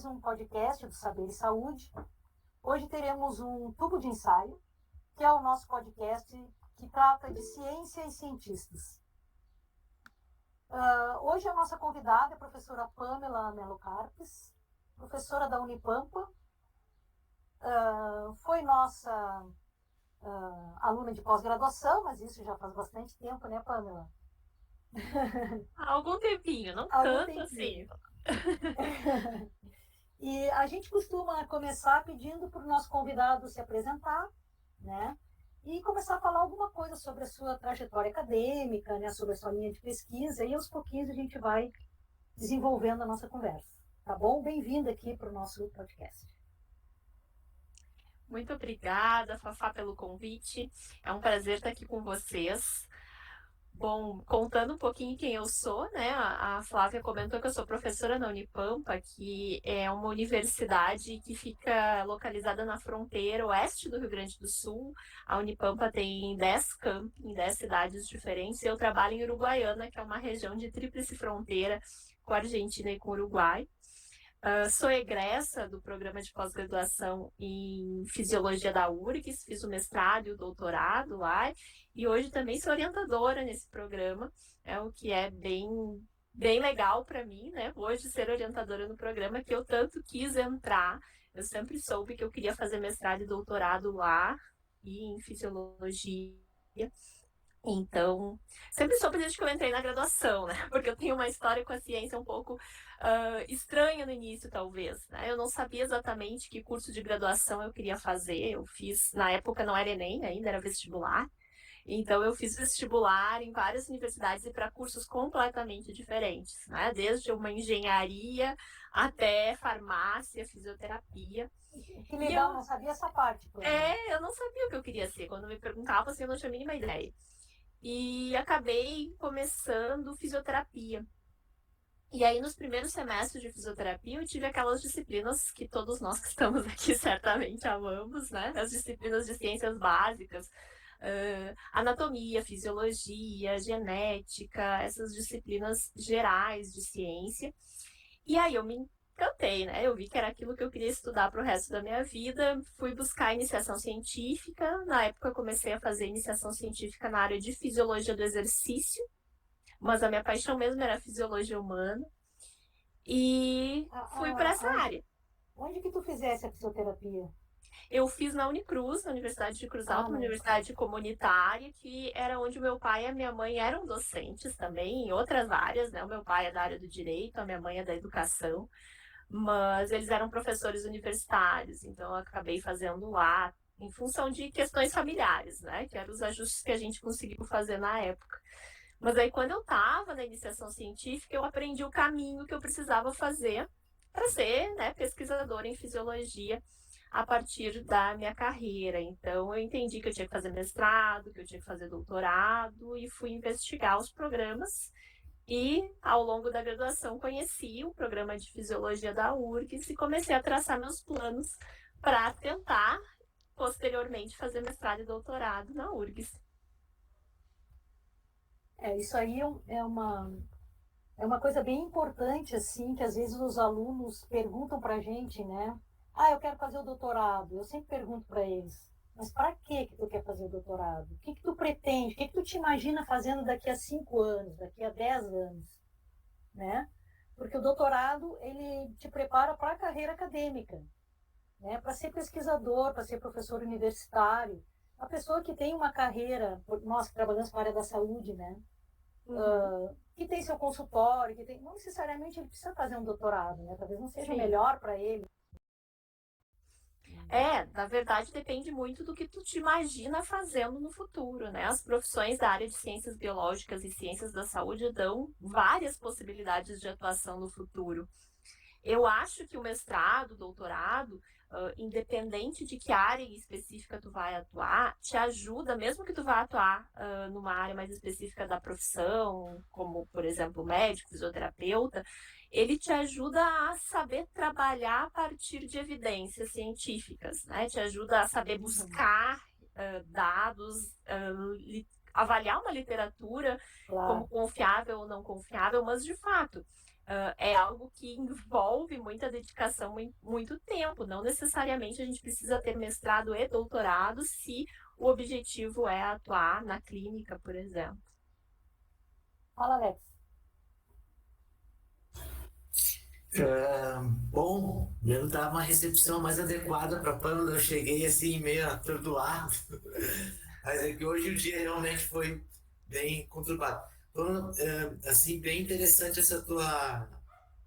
mais um podcast do Saber e Saúde. Hoje teremos um tubo de ensaio, que é o nosso podcast que trata de ciência e cientistas. Hoje a nossa convidada é a professora Pamela Melo Carpes, professora da Unipampa. Foi nossa aluna de pós-graduação, mas isso já faz bastante tempo, né, Pamela? Há algum tempinho, não Algum tanto tempinho. assim. E a gente costuma começar pedindo para o nosso convidado se apresentar, né? E começar a falar alguma coisa sobre a sua trajetória acadêmica, né? Sobre a sua linha de pesquisa, e aos pouquinhos a gente vai desenvolvendo a nossa conversa. Tá bom? Bem-vinda aqui para o nosso podcast. Muito obrigada, Fafá, pelo convite. É um prazer estar aqui com vocês. Bom, contando um pouquinho quem eu sou, né? A Flávia comentou que eu sou professora na Unipampa, que é uma universidade que fica localizada na fronteira oeste do Rio Grande do Sul. A Unipampa tem 10 campi em 10 cidades diferentes. Eu trabalho em Uruguaiana, que é uma região de tríplice fronteira com a Argentina e com o Uruguai. Sou egressa do programa de pós-graduação em Fisiologia da URGS, fiz o mestrado e o doutorado lá, e hoje também sou orientadora nesse programa, o que é bem legal para mim, né? Hoje ser orientadora no programa que eu tanto quis entrar. Eu sempre soube que eu queria fazer mestrado e doutorado lá, e em Fisiologia. Então, sempre soube desde que eu entrei na graduação, né? Porque eu tenho uma história com a ciência um pouco estranha no início, talvez, né? Eu não sabia exatamente que curso de graduação eu queria fazer. Eu fiz, na época não era Enem ainda, era vestibular. Então, eu fiz vestibular em várias universidades e para cursos completamente diferentes, né? Desde uma engenharia até farmácia, fisioterapia. Que E legal, não sabia essa parte, Pamela. eu não sabia o que eu queria ser. Quando me perguntavam, assim, eu não tinha a mínima ideia. E acabei começando fisioterapia. E aí, nos primeiros semestres de fisioterapia, eu tive aquelas disciplinas que todos nós que estamos aqui certamente amamos, né? As disciplinas de ciências básicas, anatomia, fisiologia, genética, essas disciplinas gerais de ciência. E aí eu me encantei, né? Eu vi que era aquilo que eu queria estudar para o resto da minha vida. Fui buscar iniciação científica. Na época eu comecei a fazer iniciação científica na área de fisiologia do exercício, mas a minha paixão mesmo era fisiologia humana. E fui para essa área. Onde que tu fizesse a fisioterapia? Eu fiz na Unicruz, na Universidade de Cruz Alta, uma Não. universidade comunitária, que era onde o meu pai e a minha mãe eram docentes também, em outras áreas, né? O meu pai é da área do direito, a minha mãe é da educação, mas eles eram professores universitários, então eu acabei fazendo lá, em função de questões familiares, né? Que eram os ajustes que a gente conseguiu fazer na época. Mas aí, quando eu estava na iniciação científica, eu aprendi o caminho que eu precisava fazer para ser, né, pesquisadora em fisiologia a partir da minha carreira. Então, eu entendi que eu tinha que fazer mestrado, que eu tinha que fazer doutorado e fui investigar os programas. E, ao longo da graduação, conheci o programa de fisiologia da URGS e comecei a traçar meus planos para tentar, posteriormente, fazer mestrado e doutorado na URGS. Isso aí é uma coisa bem importante, assim, que às vezes os alunos perguntam para a gente, né? Ah, eu quero fazer o doutorado. Eu sempre pergunto para eles, mas para que tu quer fazer o doutorado? O que tu pretende? O que tu te imagina fazendo daqui a 5 anos, daqui a 10 anos, né? Porque o doutorado, ele te prepara para a carreira acadêmica, né? Para ser pesquisador, para ser professor universitário. A pessoa que tem uma carreira, nós que trabalhamos com a área da saúde, né? Que tem seu consultório, que tem, não necessariamente ele precisa fazer um doutorado, né? Talvez não seja Sim. melhor para ele. Na verdade, depende muito do que tu te imagina fazendo no futuro, né? As profissões da área de ciências biológicas e ciências da saúde dão várias possibilidades de atuação no futuro. Eu acho que o mestrado, o doutorado, independente de que área específica tu vai atuar, te ajuda, mesmo que tu vá atuar numa área mais específica da profissão, como, por exemplo, médico, fisioterapeuta, ele te ajuda a saber trabalhar a partir de evidências científicas, né? Te ajuda a saber buscar dados, avaliar uma literatura como Claro. confiável ou não confiável, mas de fato, é algo que envolve muita dedicação, muito tempo. Não necessariamente a gente precisa ter mestrado e doutorado se o objetivo é atuar na clínica, por exemplo. Fala, Alex. Bom, eu dava uma recepção mais adequada para quando eu cheguei assim, meio atordoado. Mas é que hoje o dia realmente foi bem conturbado. Então, assim, bem interessante essa tua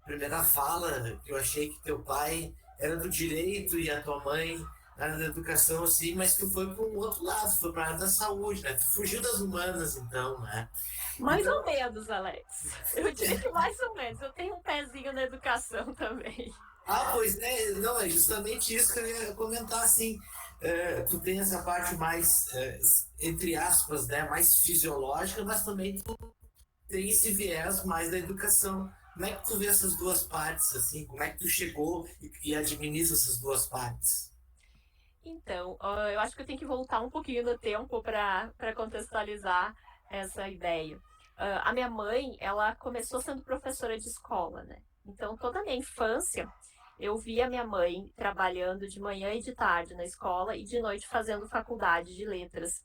primeira fala, que eu achei que teu pai era do direito e a tua mãe era da educação, assim, mas tu foi para um outro lado, foi para a área da saúde, né? Tu fugiu das humanas, então, né? Mais ou menos, Alex. Eu diria que mais ou menos. Eu tenho um pezinho na educação também. Pois é, não, é justamente isso que eu ia comentar, assim, tu tem essa parte mais, entre aspas, né, mais fisiológica, mas também tu tem esse viés mais da educação. Como é que tu vê essas duas partes, assim, como é que tu chegou e administra essas duas partes? Então, eu acho que eu tenho que voltar um pouquinho no tempo para contextualizar essa ideia. A minha mãe, ela começou sendo professora de escola, né? Então, toda a minha infância, eu via minha mãe trabalhando de manhã e de tarde na escola e de noite fazendo faculdade de letras.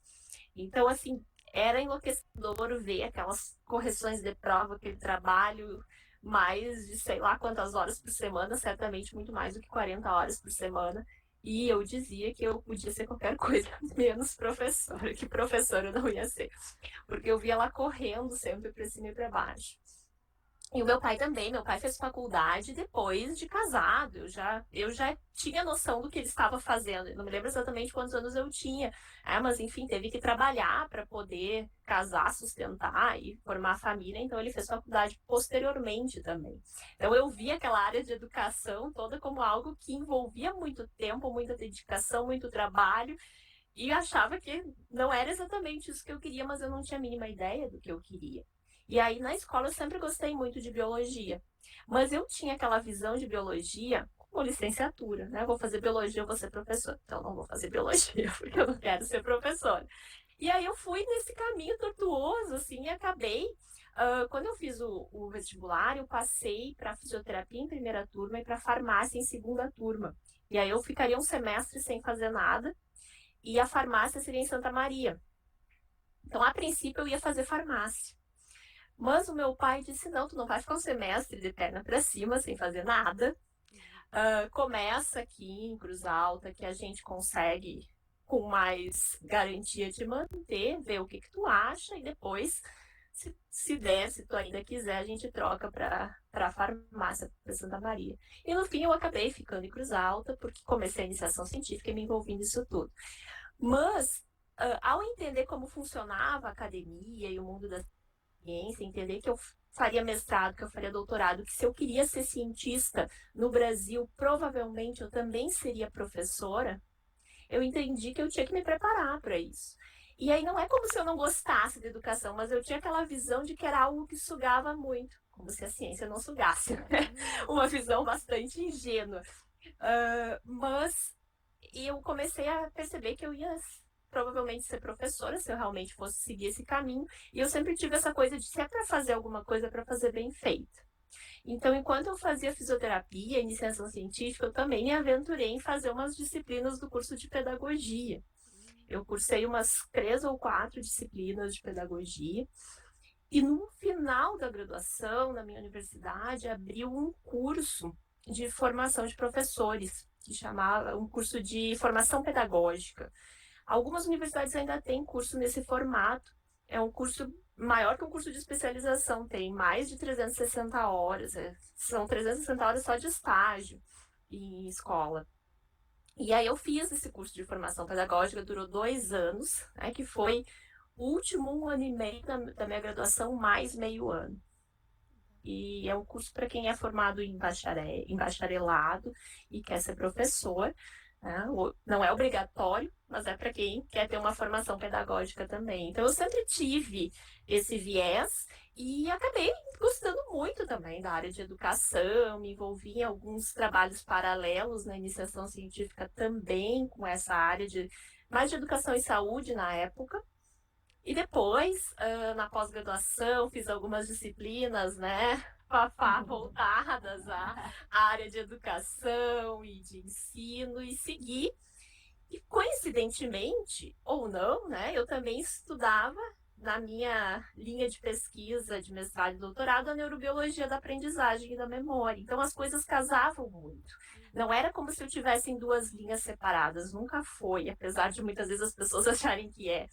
Então, assim, era enlouquecedor ver aquelas correções de prova, aquele trabalho mais de sei lá quantas horas por semana, certamente muito mais do que 40 horas por semana. E eu dizia que eu podia ser qualquer coisa, menos professora, que professora eu não ia ser. Porque eu via ela correndo sempre para cima e para baixo. E o meu pai também, meu pai fez faculdade depois de casado. Eu já tinha noção do que ele estava fazendo. Eu não me lembro exatamente quantos anos eu tinha. Mas enfim, teve que trabalhar para poder casar, sustentar e formar família. Então ele fez faculdade posteriormente também. Então eu vi aquela área de educação toda como algo que envolvia muito tempo, muita dedicação, muito trabalho. E achava que não era exatamente isso que eu queria, mas eu não tinha a mínima ideia do que eu queria. E aí, na escola, eu sempre gostei muito de biologia. Mas eu tinha aquela visão de biologia como licenciatura, né? Eu vou fazer biologia, eu vou ser professora. Então, não vou fazer biologia, porque eu não quero ser professora. E aí, eu fui nesse caminho tortuoso, assim, e acabei. Quando eu fiz o vestibular, eu passei para fisioterapia em primeira turma e para farmácia em segunda turma. E aí, eu ficaria um semestre sem fazer nada. E a farmácia seria em Santa Maria. Então, a princípio, eu ia fazer farmácia. Mas o meu pai disse, não, tu não vai ficar um semestre de perna para cima, sem fazer nada. Começa aqui em Cruz Alta, que a gente consegue com mais garantia de manter, ver o que tu acha, e depois, se der, se tu ainda quiser, a gente troca para a farmácia, para Santa Maria. E no fim eu acabei ficando em Cruz Alta, porque comecei a iniciação científica e me envolvi nisso tudo. Mas, ao entender como funcionava a academia e o mundo da ciência, entender que eu faria mestrado, que eu faria doutorado, que se eu queria ser cientista no Brasil, provavelmente eu também seria professora, eu entendi que eu tinha que me preparar para isso. E aí não é como se eu não gostasse de educação, mas eu tinha aquela visão de que era algo que sugava muito, como se a ciência não sugasse, né? Uma visão bastante ingênua. Mas eu comecei a perceber que eu ia provavelmente ser professora, se eu realmente fosse seguir esse caminho. E eu sempre tive essa coisa de se é para fazer alguma coisa, é para fazer bem feita. Então, enquanto eu fazia fisioterapia, iniciação científica, eu também me aventurei em fazer umas disciplinas do curso de pedagogia. Eu cursei umas 3 ou 4 disciplinas de pedagogia. E no final da graduação, na minha universidade, abriu um curso de formação de professores, que chamava um curso de formação pedagógica. Algumas universidades ainda têm curso nesse formato. É um curso maior que um curso de especialização, tem mais de 360 horas. São 360 horas só de estágio em escola. E aí eu fiz esse curso de formação pedagógica, durou 2 anos, né, que foi o último 1 ano e meio da minha graduação, mais meio ano. E é um curso para quem é formado em bacharelado e quer ser professor. Né? Não é obrigatório, mas é para quem quer ter uma formação pedagógica também. Então, eu sempre tive esse viés e acabei gostando muito também da área de educação, me envolvi em alguns trabalhos paralelos na iniciação científica também com essa área mais de educação e saúde na época. E depois, na pós-graduação, fiz algumas disciplinas, né, Fafá voltadas à área de educação e de ensino e segui. E coincidentemente, ou não, né, eu também estudava na minha linha de pesquisa de mestrado e doutorado a neurobiologia da aprendizagem e da memória. Então as coisas casavam muito. Não era como se eu tivesse em duas linhas separadas, nunca foi, apesar de muitas vezes as pessoas acharem que é.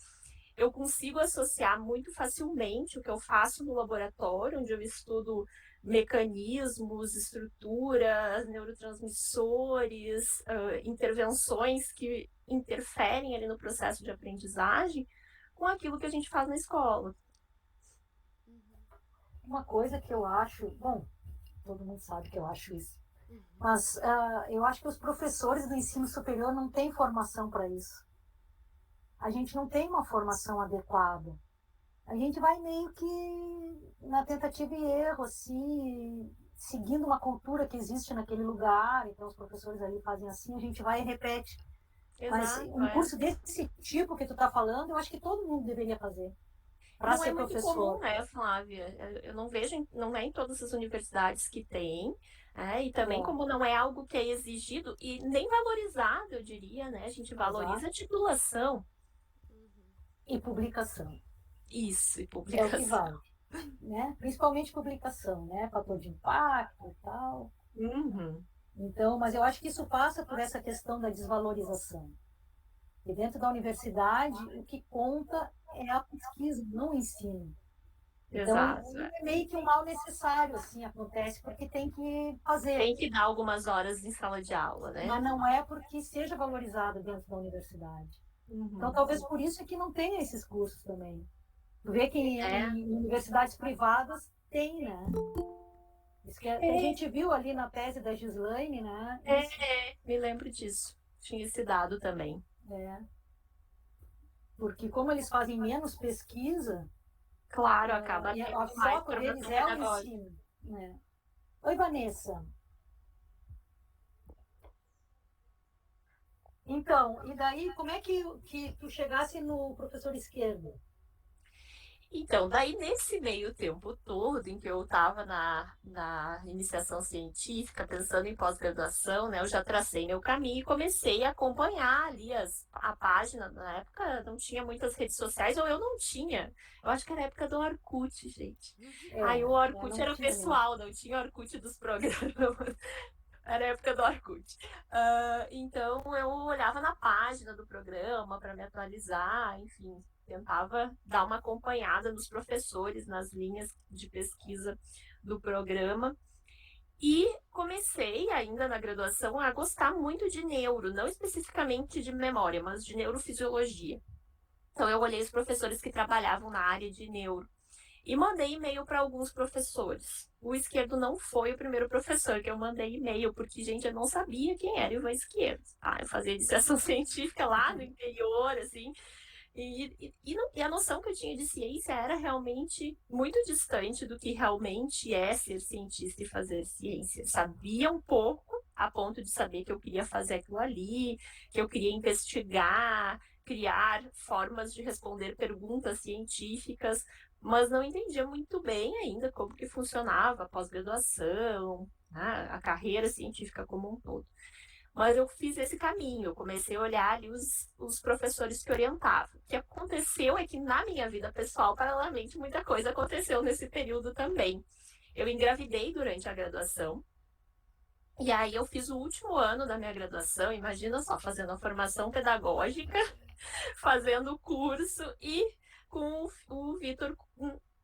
Eu consigo associar muito facilmente o que eu faço no laboratório, onde eu estudo mecanismos, estruturas, neurotransmissores, intervenções que interferem ali no processo de aprendizagem, com aquilo que a gente faz na escola. Uma coisa que eu acho, bom, todo mundo sabe que eu acho isso, mas eu acho que os professores do ensino superior não têm formação para isso. A gente não tem uma formação adequada. A gente vai meio que na tentativa e erro, assim, seguindo uma cultura que existe naquele lugar, então os professores ali fazem assim, a gente vai e repete. Mas Exato, um curso desse tipo que tu está falando, eu acho que todo mundo deveria fazer para não ser é muito professor. comum, né, Flávia? Eu não vejo, não é em todas as universidades que tem, e também como não é algo que é exigido e nem valorizado, eu diria, né? A gente valoriza a titulação. E publicação. Isso, e É o que publicação. vale. Né? Principalmente publicação, né? Fator de impacto e tal. Então, mas eu acho que isso passa por essa questão da desvalorização. E dentro da universidade, o que conta é a pesquisa, não o ensino. Então, Exato. é meio que um mal necessário, assim, acontece, porque tem que fazer. Tem que dar algumas horas em sala de aula, né? Mas não é porque seja valorizado dentro da universidade. Então, talvez por isso é que não tenha esses cursos também. Tu vê que em universidades privadas tem, né? Isso que a gente viu ali na tese da Gislaine, né? Me lembro disso. Tinha esse dado também. Porque como eles fazem menos pesquisa, claro, acaba o foco deles é o ensino. Né? Oi, Vanessa. Então, e daí, como é que tu chegasse no professor esquerdo? Então, daí nesse meio tempo todo em que eu estava na iniciação científica, pensando em pós-graduação, né, eu já tracei meu caminho e comecei a acompanhar ali a página. Na época não tinha muitas redes sociais, ou eu não tinha. Eu acho que era a época do Orkut, gente. Aí o Orkut era pessoal, não tinha Orkut dos programas. Era a época do Orkut. Então eu olhava na página do programa para me atualizar, enfim, tentava dar uma acompanhada nos professores, nas linhas de pesquisa do programa. E comecei, ainda na graduação, a gostar muito de neuro, não especificamente de memória, mas de neurofisiologia. Então eu olhei os professores que trabalhavam na área de neuro e mandei e-mail para alguns professores. O esquerdo não foi o primeiro professor que eu mandei e-mail, porque, gente, eu não sabia quem era o Ivan Esquerdo. Eu fazia iniciação científica lá no interior, assim, e a noção que eu tinha de ciência era realmente muito distante do que realmente é ser cientista e fazer ciência. Sabia um pouco, a ponto de saber que eu queria fazer aquilo ali, que eu queria investigar, criar formas de responder perguntas científicas, mas não entendia muito bem ainda como que funcionava a pós-graduação, a carreira científica como um todo. Mas eu fiz esse caminho, eu comecei a olhar ali os professores que orientavam. O que aconteceu é que na minha vida pessoal, paralelamente, muita coisa aconteceu nesse período também. Eu engravidei durante a graduação, e aí eu fiz o último ano da minha graduação, imagina só, fazendo a formação pedagógica, fazendo o curso e com o Vitor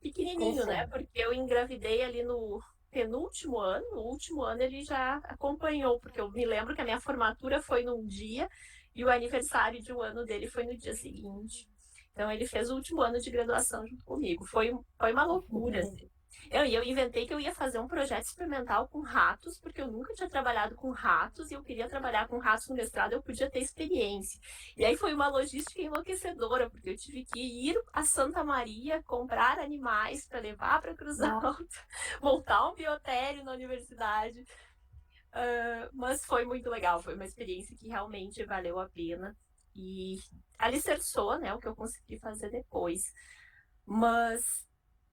pequenininho, né? Porque eu engravidei ali no penúltimo ano, no último ano ele já acompanhou, porque eu me lembro que a minha formatura foi num dia e o aniversário de um ano dele foi no dia seguinte. Então ele fez o último ano de graduação junto comigo. Foi uma loucura, assim. Eu inventei que eu ia fazer um projeto experimental com ratos, porque eu nunca tinha trabalhado com ratos e eu queria trabalhar com ratos no mestrado, eu podia ter experiência. E aí foi uma logística enlouquecedora, porque eu tive que ir a Santa Maria, comprar animais para levar para Cruz Alta, montar um biotério na universidade. Mas foi muito legal, foi uma experiência que realmente valeu a pena e alicerçou, né, o que eu consegui fazer depois. Mas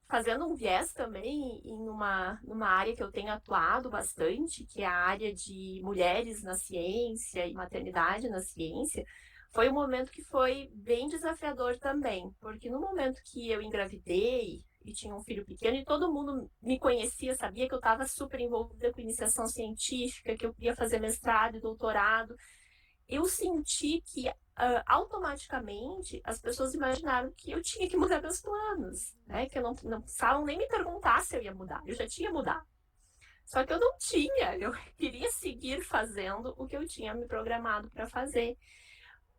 fazendo um viés também numa área que eu tenho atuado bastante, que é a área de mulheres na ciência e maternidade na ciência, foi um momento que foi bem desafiador também, porque no momento que eu engravidei e tinha um filho pequeno e todo mundo me conhecia, sabia que eu estava super envolvida com iniciação científica, que eu queria fazer mestrado e doutorado, eu senti que automaticamente as pessoas imaginaram que eu tinha que mudar meus planos, né? Que eu não precisavam nem me perguntar se eu ia mudar, eu já tinha mudado. Só que eu não tinha, eu queria seguir fazendo o que eu tinha me programado para fazer.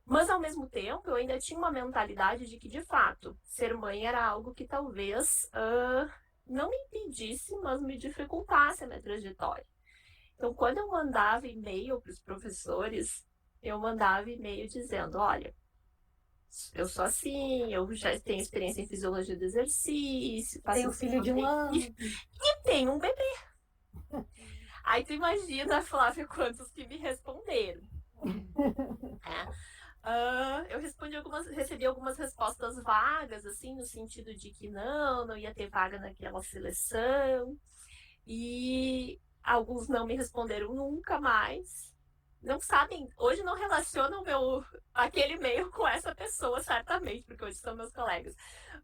Mas, ao mesmo tempo, eu ainda tinha uma mentalidade de que, de fato, ser mãe era algo que talvez não me impedisse, mas me dificultasse a minha trajetória. Então, quando eu mandava e-mail para os professores, eu mandava e-mail dizendo, olha, eu sou assim, eu já tenho experiência em fisiologia do exercício, Tenho filho de 1 ano. E tenho um bebê. Aí tu imagina, Flávia, quantos que me responderam. Eu recebi algumas respostas vagas, assim, no sentido de que não ia ter vaga naquela seleção. E alguns não me responderam nunca mais. Não sabem, hoje não relacionam aquele e-mail com essa pessoa, certamente, porque hoje são meus colegas.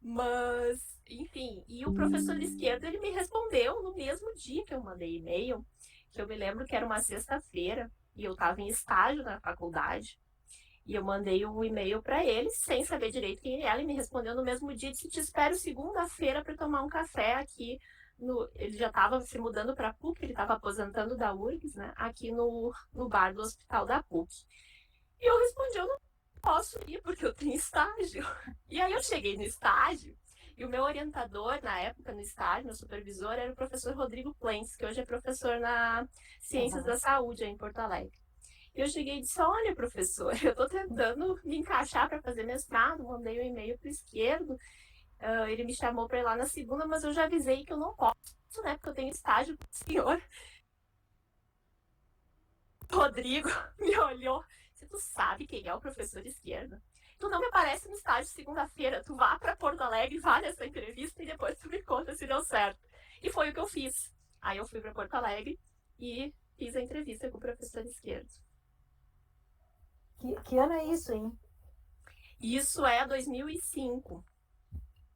Mas, enfim, e o professor de esquerda, ele me respondeu no mesmo dia que eu mandei e-mail, que eu me lembro que era uma sexta-feira, e eu estava em estágio na faculdade, e eu mandei um e-mail para ele, sem saber direito quem era, ele me respondeu no mesmo dia, disse, te espero segunda-feira para tomar um café aqui. Ele já estava se mudando para a PUC, ele estava aposentando da URGS, né? Aqui no bar do hospital da PUC. E eu respondi, eu não posso ir porque eu tenho estágio. E aí eu cheguei no estágio e o meu orientador, na época, no estágio, meu supervisor, era o professor Rodrigo Plens, que hoje é professor na Ciências da Saúde, em Porto Alegre. E eu cheguei e disse, olha, professor, eu estou tentando me encaixar para fazer mestrado, mandei um e-mail para o esquerdo, ele me chamou para ir lá na segunda, mas eu já avisei que eu não posso, né, porque eu tenho estágio com o senhor. Rodrigo me olhou, se tu sabe quem é o professor esquerdo, tu não me aparece no estágio segunda-feira, tu vá para Porto Alegre, vá nessa entrevista e depois tu me conta se deu certo. E foi o que eu fiz. Aí eu fui para Porto Alegre e fiz a entrevista com o professor esquerdo. Que ano é isso, hein? Isso é 2005.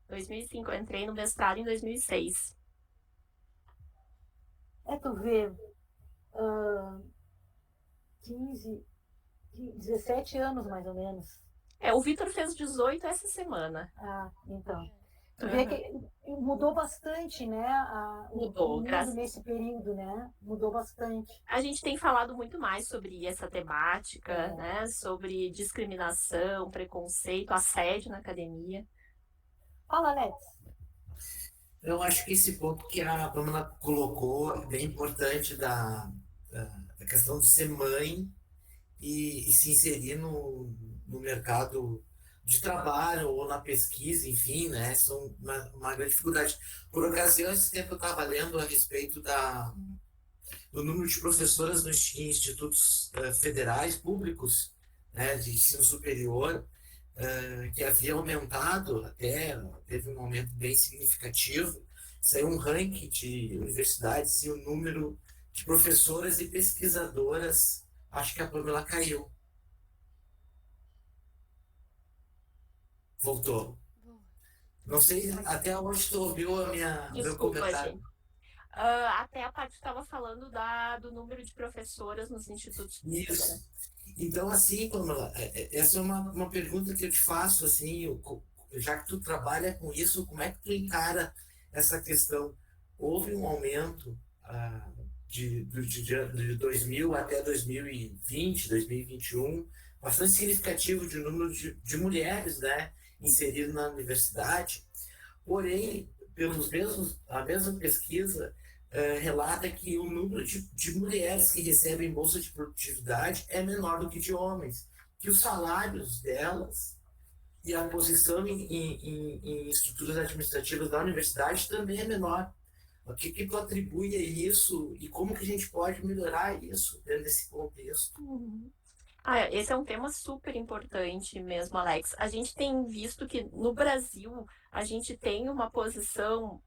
2005, eu entrei no mestrado em 2006. Tu vê, 17 anos mais ou menos. O Vitor fez 18 essa semana. Então. Tu vê que mudou bastante, né? Mudou, graças nesse período, né? Mudou bastante. A gente tem falado muito mais sobre essa temática, né? Sobre discriminação, preconceito, assédio na academia. Fala, Alex. Eu acho que esse ponto que a Pamela colocou é bem importante da questão de ser mãe e se inserir no mercado de trabalho ou na pesquisa, enfim, né? São uma grande dificuldade. Por ocasião, esse tempo eu estava lendo a respeito do número de professoras nos institutos federais públicos, né, de ensino superior, que havia aumentado até, teve um aumento bem significativo. Saiu um ranking de universidades e o número de professoras e pesquisadoras, acho que a Pamela caiu. Voltou. Não sei até onde tu ouviu meu comentário. Gente. Até a parte que estava falando do número de professoras nos institutos. Isso. Então, assim, Pamela, essa é uma pergunta que eu te faço, assim, já que tu trabalha com isso, como é que tu encara essa questão? Houve um aumento de 2000 até 2020, 2021, bastante significativo de número de mulheres, né, inseridas na universidade, porém, a mesma pesquisa relata que o número de mulheres que recebem bolsa de produtividade é menor do que de homens, que os salários delas e a posição em estruturas administrativas da universidade também é menor. O que tu atribui a isso e como que a gente pode melhorar isso dentro desse contexto? Esse é um tema super importante mesmo, Alex. A gente tem visto que no Brasil a gente tem uma posição,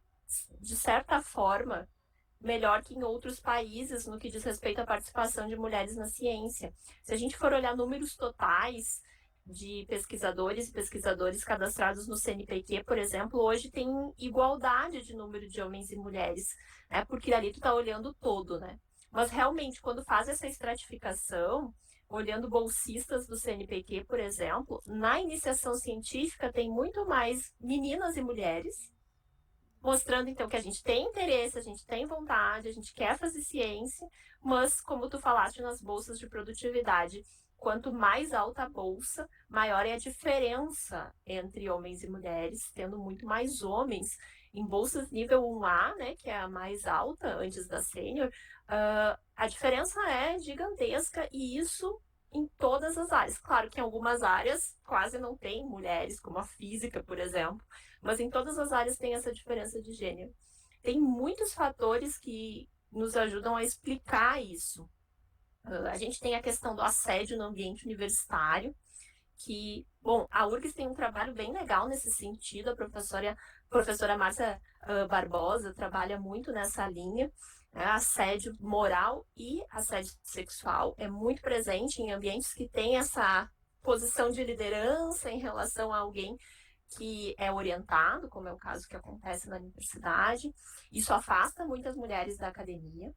de certa forma, melhor que em outros países no que diz respeito à participação de mulheres na ciência. Se a gente for olhar números totais de pesquisadores e pesquisadores cadastrados no CNPq, por exemplo, hoje tem igualdade de número de homens e mulheres, né? Porque ali tu está olhando todo, né? Mas realmente, quando faz essa estratificação, olhando bolsistas do CNPq, por exemplo, na iniciação científica tem muito mais meninas e mulheres, mostrando então que a gente tem interesse, a gente tem vontade, a gente quer fazer ciência, mas como tu falaste nas bolsas de produtividade, quanto mais alta a bolsa, maior é a diferença entre homens e mulheres, tendo muito mais homens em bolsas nível 1A, né, que é a mais alta antes da sênior, a diferença é gigantesca e isso em todas as áreas. Claro que em algumas áreas quase não tem mulheres, como a física, por exemplo, mas em todas as áreas tem essa diferença de gênero. Tem muitos fatores que nos ajudam a explicar isso. A gente tem a questão do assédio no ambiente universitário, que, bom, a URGS tem um trabalho bem legal nesse sentido, a professora Márcia Barbosa trabalha muito nessa linha, né? Assédio moral e assédio sexual é muito presente em ambientes que têm essa posição de liderança em relação a alguém que é orientado, como é o caso que acontece na universidade. Isso afasta muitas mulheres da academia.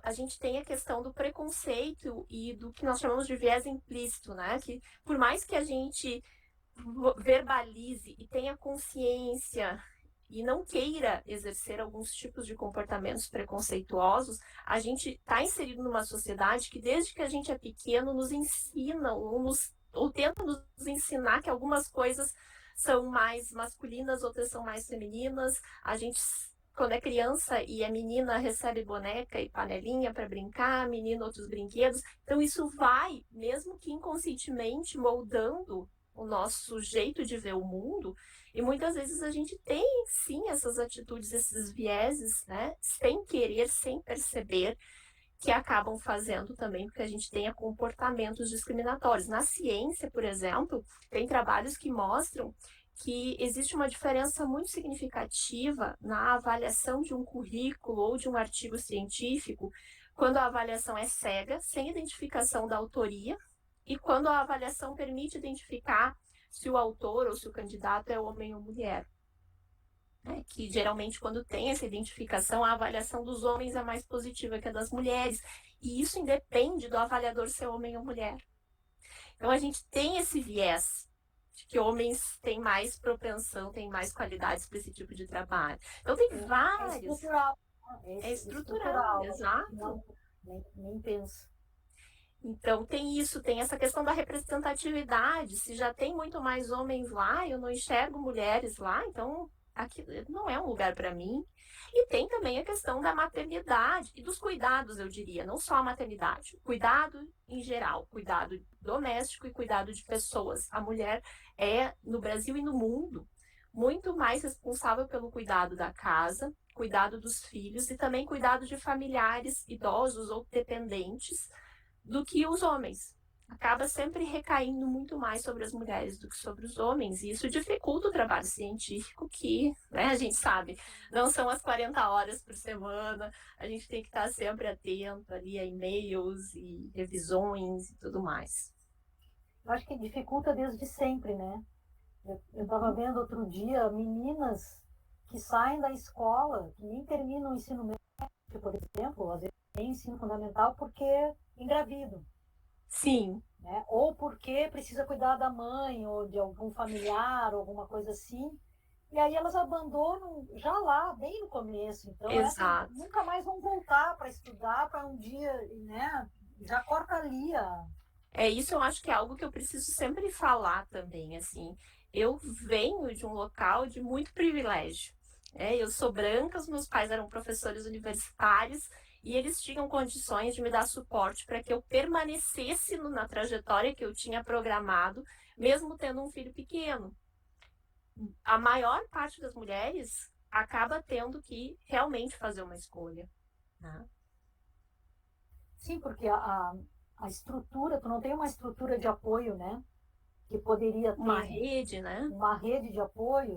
A gente tem a questão do preconceito e do que nós chamamos de viés implícito, né? Que por mais que a gente verbalize e tenha consciência e não queira exercer alguns tipos de comportamentos preconceituosos, a gente está inserido numa sociedade que desde que a gente é pequeno nos ensina ou tenta nos ensinar que algumas coisas são mais masculinas, outras são mais femininas. A gente, quando é criança e é menina, recebe boneca e panelinha para brincar, menino outros brinquedos. Então isso vai, mesmo que inconscientemente, moldando o nosso jeito de ver o mundo. E muitas vezes a gente tem, sim, essas atitudes, esses vieses, né, sem querer, sem perceber, que acabam fazendo também porque a gente tenha comportamentos discriminatórios. Na ciência, por exemplo, tem trabalhos que mostram que existe uma diferença muito significativa na avaliação de um currículo ou de um artigo científico, quando a avaliação é cega, sem identificação da autoria, e quando a avaliação permite identificar se o autor ou se o candidato é homem ou mulher. Que geralmente quando tem essa identificação, a avaliação dos homens é mais positiva que a das mulheres. E isso independe do avaliador ser homem ou mulher. Então a gente tem esse viés de que homens têm mais propensão, têm mais qualidades para esse tipo de trabalho. Então tem vários. É estrutural. É estrutural, exato. Não, nem penso. Então tem isso, tem essa questão da representatividade. Se já tem muito mais homens lá, eu não enxergo mulheres lá, então aqui não é um lugar para mim. E tem também a questão da maternidade e dos cuidados, eu diria, não só a maternidade, cuidado em geral, cuidado doméstico e cuidado de pessoas. A mulher é, no Brasil e no mundo, muito mais responsável pelo cuidado da casa, cuidado dos filhos e também cuidado de familiares idosos ou dependentes do que os homens. Acaba sempre recaindo muito mais sobre as mulheres do que sobre os homens, e isso dificulta o trabalho científico que, né, a gente sabe, não são as 40 horas por semana, a gente tem que estar sempre atento ali a e-mails e revisões e tudo mais. Eu acho que dificulta desde sempre, né? Eu estava vendo outro dia meninas que saem da escola, que nem terminam o ensino médio, por exemplo, às vezes tem ensino fundamental porque engravidam. Sim. Né? Ou porque precisa cuidar da mãe ou de algum familiar, ou alguma coisa assim. E aí elas abandonam já lá, bem no começo. Então, exato. Nunca mais vão voltar para estudar, para um dia, né? Já corta ali a... Isso eu acho que é algo que eu preciso sempre falar também, assim. Eu venho de um local de muito privilégio. Eu sou branca, os meus pais eram professores universitários, e eles tinham condições de me dar suporte para que eu permanecesse na trajetória que eu tinha programado, mesmo tendo um filho pequeno. A maior parte das mulheres acaba tendo que realmente fazer uma escolha, né? Sim, porque a a estrutura, tu não tem uma estrutura de apoio, né? Que poderia ter Uma rede, né? uma rede de apoio,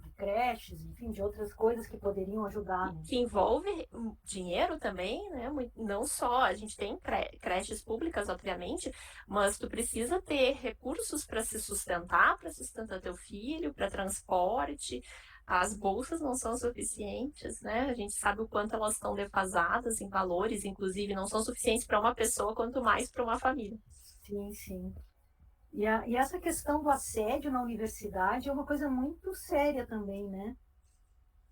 de creches, enfim, de outras coisas que poderiam ajudar, né? Que envolve dinheiro também, né? Não só, a gente tem creches públicas, obviamente, mas tu precisa ter recursos para se sustentar, para sustentar teu filho, para transporte. As bolsas não são suficientes, né? A gente sabe o quanto elas estão defasadas em valores, inclusive não são suficientes para uma pessoa, quanto mais para uma família. Sim, sim. E essa questão do assédio na universidade é uma coisa muito séria também, né?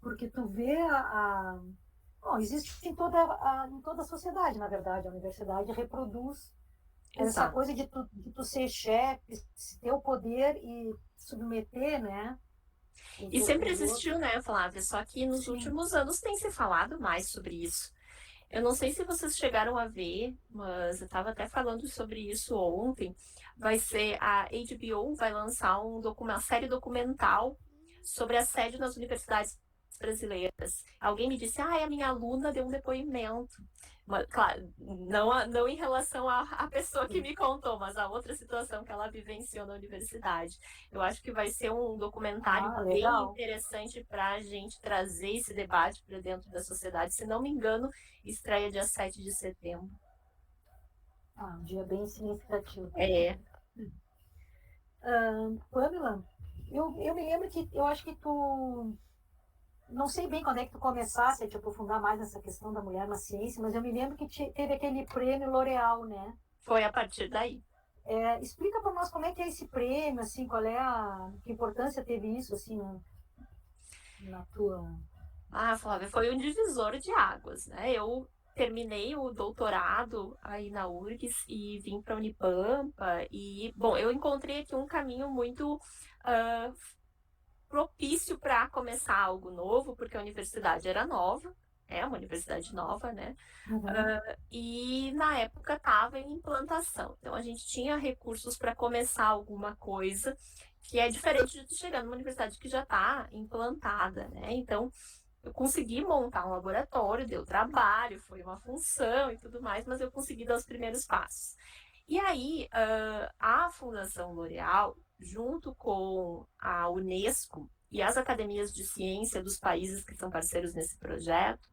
Porque tu vê bom, existe em toda a sociedade, na verdade. A universidade reproduz essa Exato. coisa de tu ser chefe, ter o poder e submeter, né? E sempre Os existiu, outros. né, Flávia? Só que nos Sim. últimos anos tem se falado mais sobre isso. Eu não sei se vocês chegaram a ver, mas eu estava até falando sobre isso ontem. Vai ser a HBO vai lançar uma série documental sobre assédio nas universidades brasileiras. Alguém me disse, a minha aluna deu um depoimento. Mas, claro, não em relação à pessoa que me contou, mas a outra situação que ela vivenciou na universidade. Eu acho que vai ser um documentário bem Legal. interessante para a gente trazer esse debate para dentro da sociedade. Se não me engano, estreia dia 7 de setembro. Um dia bem significativo. É. Pamela, eu me lembro que eu acho que tu. Não sei bem quando é que tu começasse a te aprofundar mais nessa questão da mulher na ciência, mas eu me lembro que teve aquele prêmio L'Oréal, né? Foi a partir daí. Explica para nós como é que é esse prêmio, assim, qual é que importância teve isso, assim, na tua... Flávia, foi um divisor de águas, né? Eu terminei o doutorado aí na URGS e vim para a Unipampa e, bom, eu encontrei aqui um caminho muito propício para começar algo novo, porque a universidade era nova, é uma universidade nova, né? Uhum. E na época estava em implantação. Então a gente tinha recursos para começar alguma coisa que é diferente de chegar numa universidade que já está implantada, né? Então eu consegui montar um laboratório, deu trabalho, foi uma função e tudo mais, mas eu consegui dar os primeiros passos. E aí, a Fundação L'Oréal, junto com a Unesco e as academias de ciência dos países que são parceiros nesse projeto,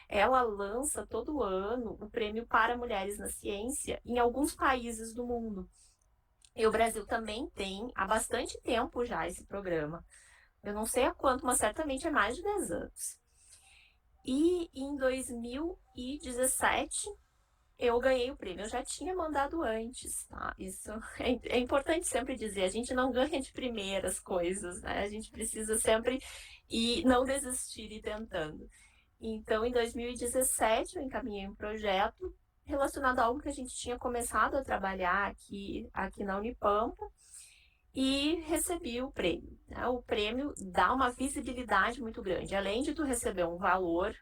ela lança todo ano o prêmio para mulheres na ciência em alguns países do mundo. E o Brasil também tem há bastante tempo já esse programa. Eu não sei há quanto, mas certamente é mais de 10 anos. E em 2017 eu ganhei o prêmio. Eu já tinha mandado antes, tá? Isso é importante sempre dizer. A gente não ganha de primeiras coisas, né? A gente precisa sempre não desistir e tentando. Então, em 2017, eu encaminhei um projeto relacionado a algo que a gente tinha começado a trabalhar aqui na Unipampa e recebi o prêmio, né? O prêmio dá uma visibilidade muito grande. Além de tu receber um valor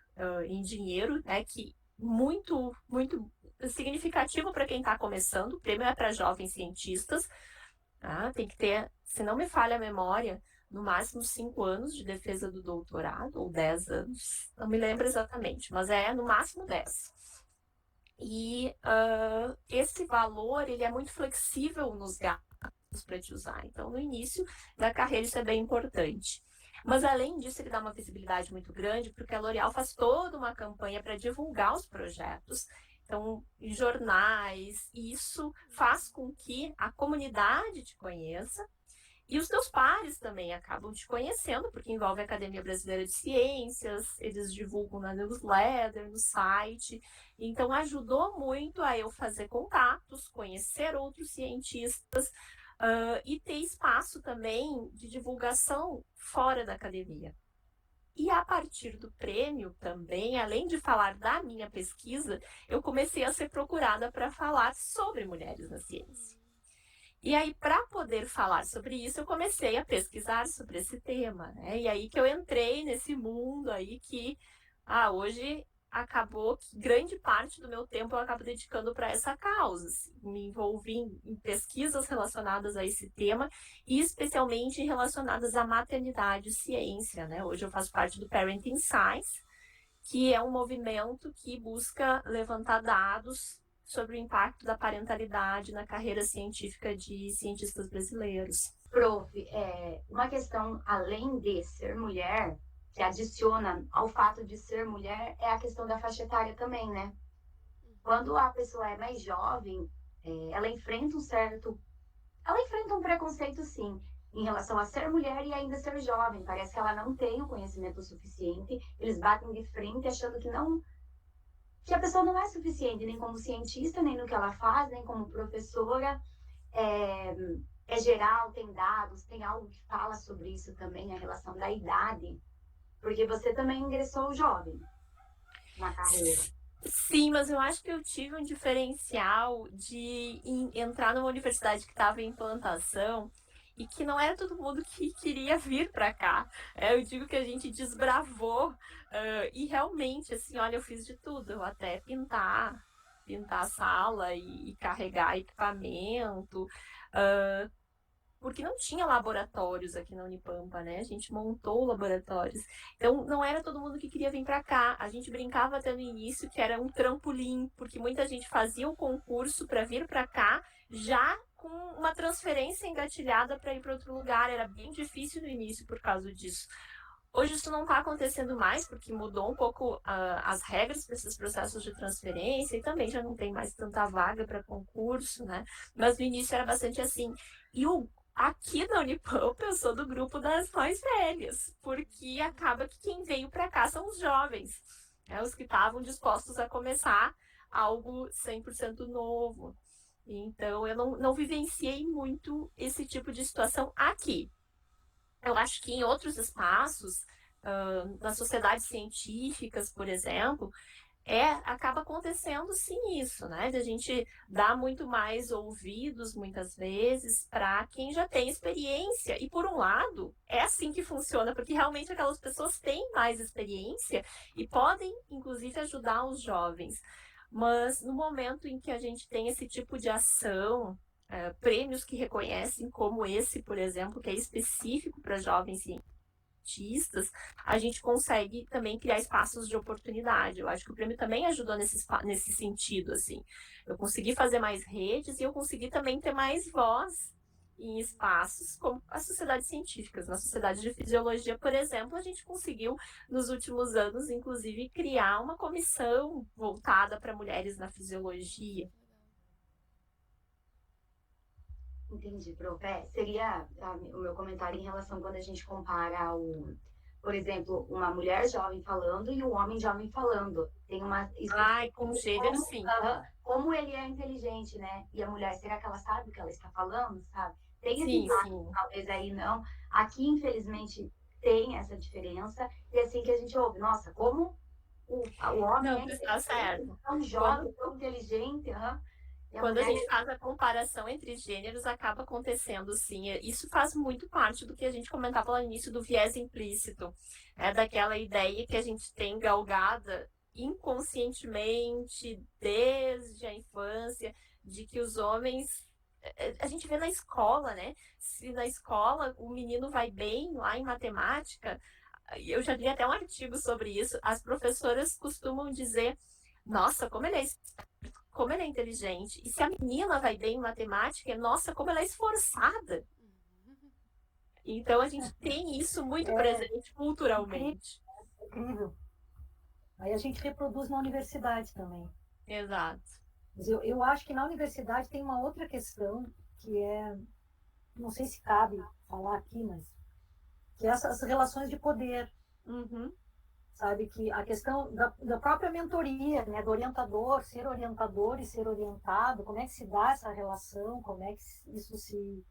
em dinheiro, né, que muito, muito significativo para quem está começando. O prêmio é para jovens cientistas. Tem que ter, se não me falha a memória, no máximo 5 anos de defesa do doutorado, ou 10 anos, não me lembro exatamente, mas é no máximo 10. E esse valor, ele é muito flexível nos gastos para te usar. Então, no início da carreira, isso é bem importante. Mas, além disso, ele dá uma visibilidade muito grande, porque a L'Oréal faz toda uma campanha para divulgar os projetos. Então, em jornais, isso faz com que a comunidade te conheça e os teus pares também acabam te conhecendo, porque envolve a Academia Brasileira de Ciências, eles divulgam na newsletter, no site. Então, ajudou muito a eu fazer contatos, conhecer outros cientistas e ter espaço também de divulgação fora da academia. E a partir do prêmio também, além de falar da minha pesquisa, eu comecei a ser procurada para falar sobre mulheres na ciência. E aí, para poder falar sobre isso, eu comecei a pesquisar sobre esse tema, né? E aí que eu entrei nesse mundo aí que hoje acabou que grande parte do meu tempo eu acabo dedicando para essa causa. Assim. Me envolvi em pesquisas relacionadas a esse tema e especialmente relacionadas à maternidade e ciência, né? Hoje eu faço parte do Parenting Science, que é um movimento que busca levantar dados sobre o impacto da parentalidade na carreira científica de cientistas brasileiros. Prof, uma questão além de ser mulher, que adiciona ao fato de ser mulher, é a questão da faixa etária também, né? Quando a pessoa é mais jovem, ela enfrenta um preconceito, sim, em relação a ser mulher e ainda ser jovem. Parece que ela não tem o conhecimento suficiente. Eles batem de frente achando que a pessoa não é suficiente, nem como cientista, nem no que ela faz, nem como professora. É geral, tem dados, tem algo que fala sobre isso também, a relação da idade. Porque você também ingressou jovem na carreira. Sim, mas eu acho que eu tive um diferencial de entrar numa universidade que estava em implantação e que não era todo mundo que queria vir para cá. Eu digo que a gente desbravou e realmente, assim, olha, eu fiz de tudo. Eu até pintar a sala e carregar equipamento, porque não tinha laboratórios aqui na Unipampa, né? A gente montou laboratórios. Então, não era todo mundo que queria vir para cá. A gente brincava até no início que era um trampolim, porque muita gente fazia o concurso para vir para cá já com uma transferência engatilhada para ir para outro lugar. Era bem difícil no início por causa disso. Hoje isso não está acontecendo mais, porque mudou um pouco as regras para esses processos de transferência e também já não tem mais tanta vaga para concurso, né? Mas no início era bastante assim. E aqui na Unipampa eu sou do grupo das mais velhas, porque acaba que quem veio para cá são os jovens, né? Os que estavam dispostos a começar algo 100% novo. Então eu não vivenciei muito esse tipo de situação aqui. Eu acho que em outros espaços, nas sociedades científicas, por exemplo, acaba acontecendo sim isso, né? De a gente dar muito mais ouvidos, muitas vezes, para quem já tem experiência. E, por um lado, é assim que funciona, porque realmente aquelas pessoas têm mais experiência e podem, inclusive, ajudar os jovens. Mas no momento em que a gente tem esse tipo de ação, prêmios que reconhecem, como esse, por exemplo, que é específico para jovens cientistas, a gente consegue também criar espaços de oportunidade. Eu acho que o prêmio também ajudou nesse sentido, assim. Eu consegui fazer mais redes e eu consegui também ter mais voz em espaços como as sociedades científicas. Na Sociedade de Fisiologia, por exemplo, a gente conseguiu, nos últimos anos, inclusive, criar uma comissão voltada para mulheres na fisiologia. Entendi, prof. Seria o meu comentário em relação quando a gente compara por exemplo, uma mulher jovem falando e um homem jovem falando. Tem uma... com gênero, sim. Como ele é inteligente, né? E a mulher, será que ela sabe o que ela está falando, sabe? Tem esse impacto, talvez aí não. Aqui, infelizmente, tem essa diferença. E assim que a gente ouve, nossa, como o homem tá certo. Tão jovem, tão inteligente, Quando a gente faz a comparação entre gêneros, acaba acontecendo, sim. Isso faz muito parte do que a gente comentava lá no início do viés implícito. Daquela ideia que a gente tem galgada inconscientemente, desde a infância, de que os homens... A gente vê na escola, né? Se na escola o menino vai bem lá em matemática, eu já li até um artigo sobre isso, as professoras costumam dizer, nossa, como ele é inteligente. E se a menina vai bem em matemática, nossa, como ela é esforçada. Então a gente tem isso muito presente culturalmente. Incrível. Aí a gente reproduz na universidade também. Exato. Mas eu acho que na universidade tem uma outra questão que não sei se cabe falar aqui, mas que é essas relações de poder. Uhum. Sabe, que a questão da própria mentoria, né, do orientador e ser orientado, como é que se dá essa relação, como é que isso se...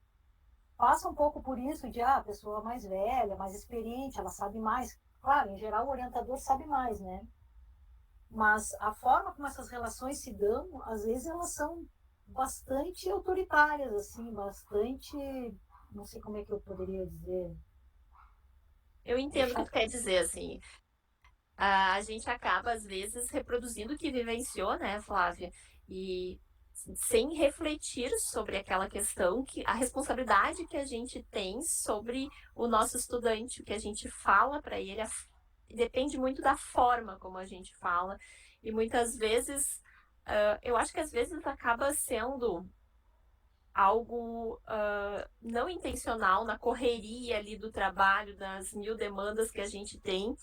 Passa um pouco por isso de, a pessoa mais velha, mais experiente, ela sabe mais. Claro, em geral o orientador sabe mais, né? Mas a forma como essas relações se dão, às vezes elas são bastante autoritárias, assim, bastante... Não sei como é que eu poderia dizer. Eu entendo o que tu quer dizer, assim... A gente acaba, às vezes, reproduzindo o que vivenciou, né, Flávia? E sem refletir sobre aquela questão, a responsabilidade que a gente tem sobre o nosso estudante, o que a gente fala para ele, depende muito da forma como a gente fala. E muitas vezes eu acho que às vezes acaba sendo algo não intencional na correria ali do trabalho, das 1000 demandas que a gente tem,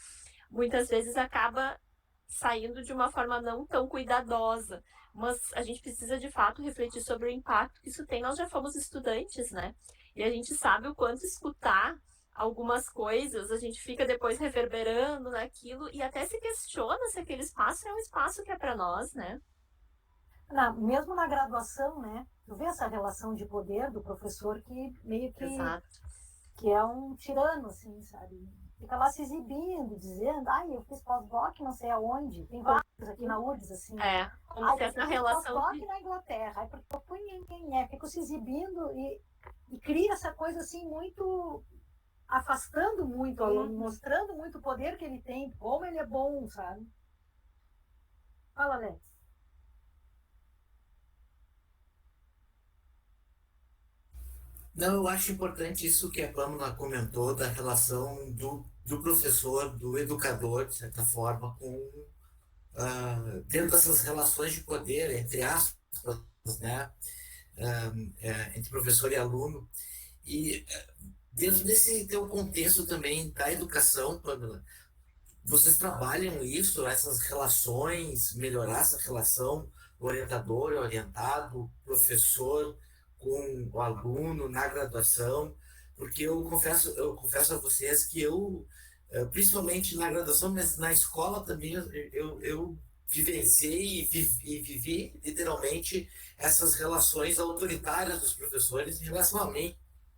muitas vezes acaba saindo de uma forma não tão cuidadosa, mas a gente precisa de fato refletir sobre o impacto que isso tem. Nós já fomos estudantes, né? E a gente sabe o quanto escutar algumas coisas, a gente fica depois reverberando naquilo e até se questiona se aquele espaço é um espaço que é para nós, né? Mesmo na graduação, né? Tu vê essa relação de poder do professor que meio que, Exato. que é um tirano, assim, sabe? Fica lá se exibindo, dizendo, ai, eu fiz pós-doc não sei aonde. Tem vários aqui na URGS, assim. Como Ai, se eu essa fiz relação pós-doc na Inglaterra. Aí porque eu fui fico se exibindo e cria essa coisa, assim, muito... afastando muito o aluno, mostrando muito o poder que ele tem, como ele é bom, sabe? Fala, Alex. Não, eu acho importante isso que a Pamela comentou da relação do professor, do educador, de certa forma, com dentro dessas relações de poder, entre aspas, né, entre professor e aluno. E dentro desse teu contexto também da educação, Pamela, vocês trabalham isso, essas relações, melhorar essa relação orientador, orientado, professor com o aluno na graduação, porque eu confesso a vocês que principalmente na graduação, mas na escola também, eu vivenciei e vivi literalmente essas relações autoritárias dos professores em relação a mim.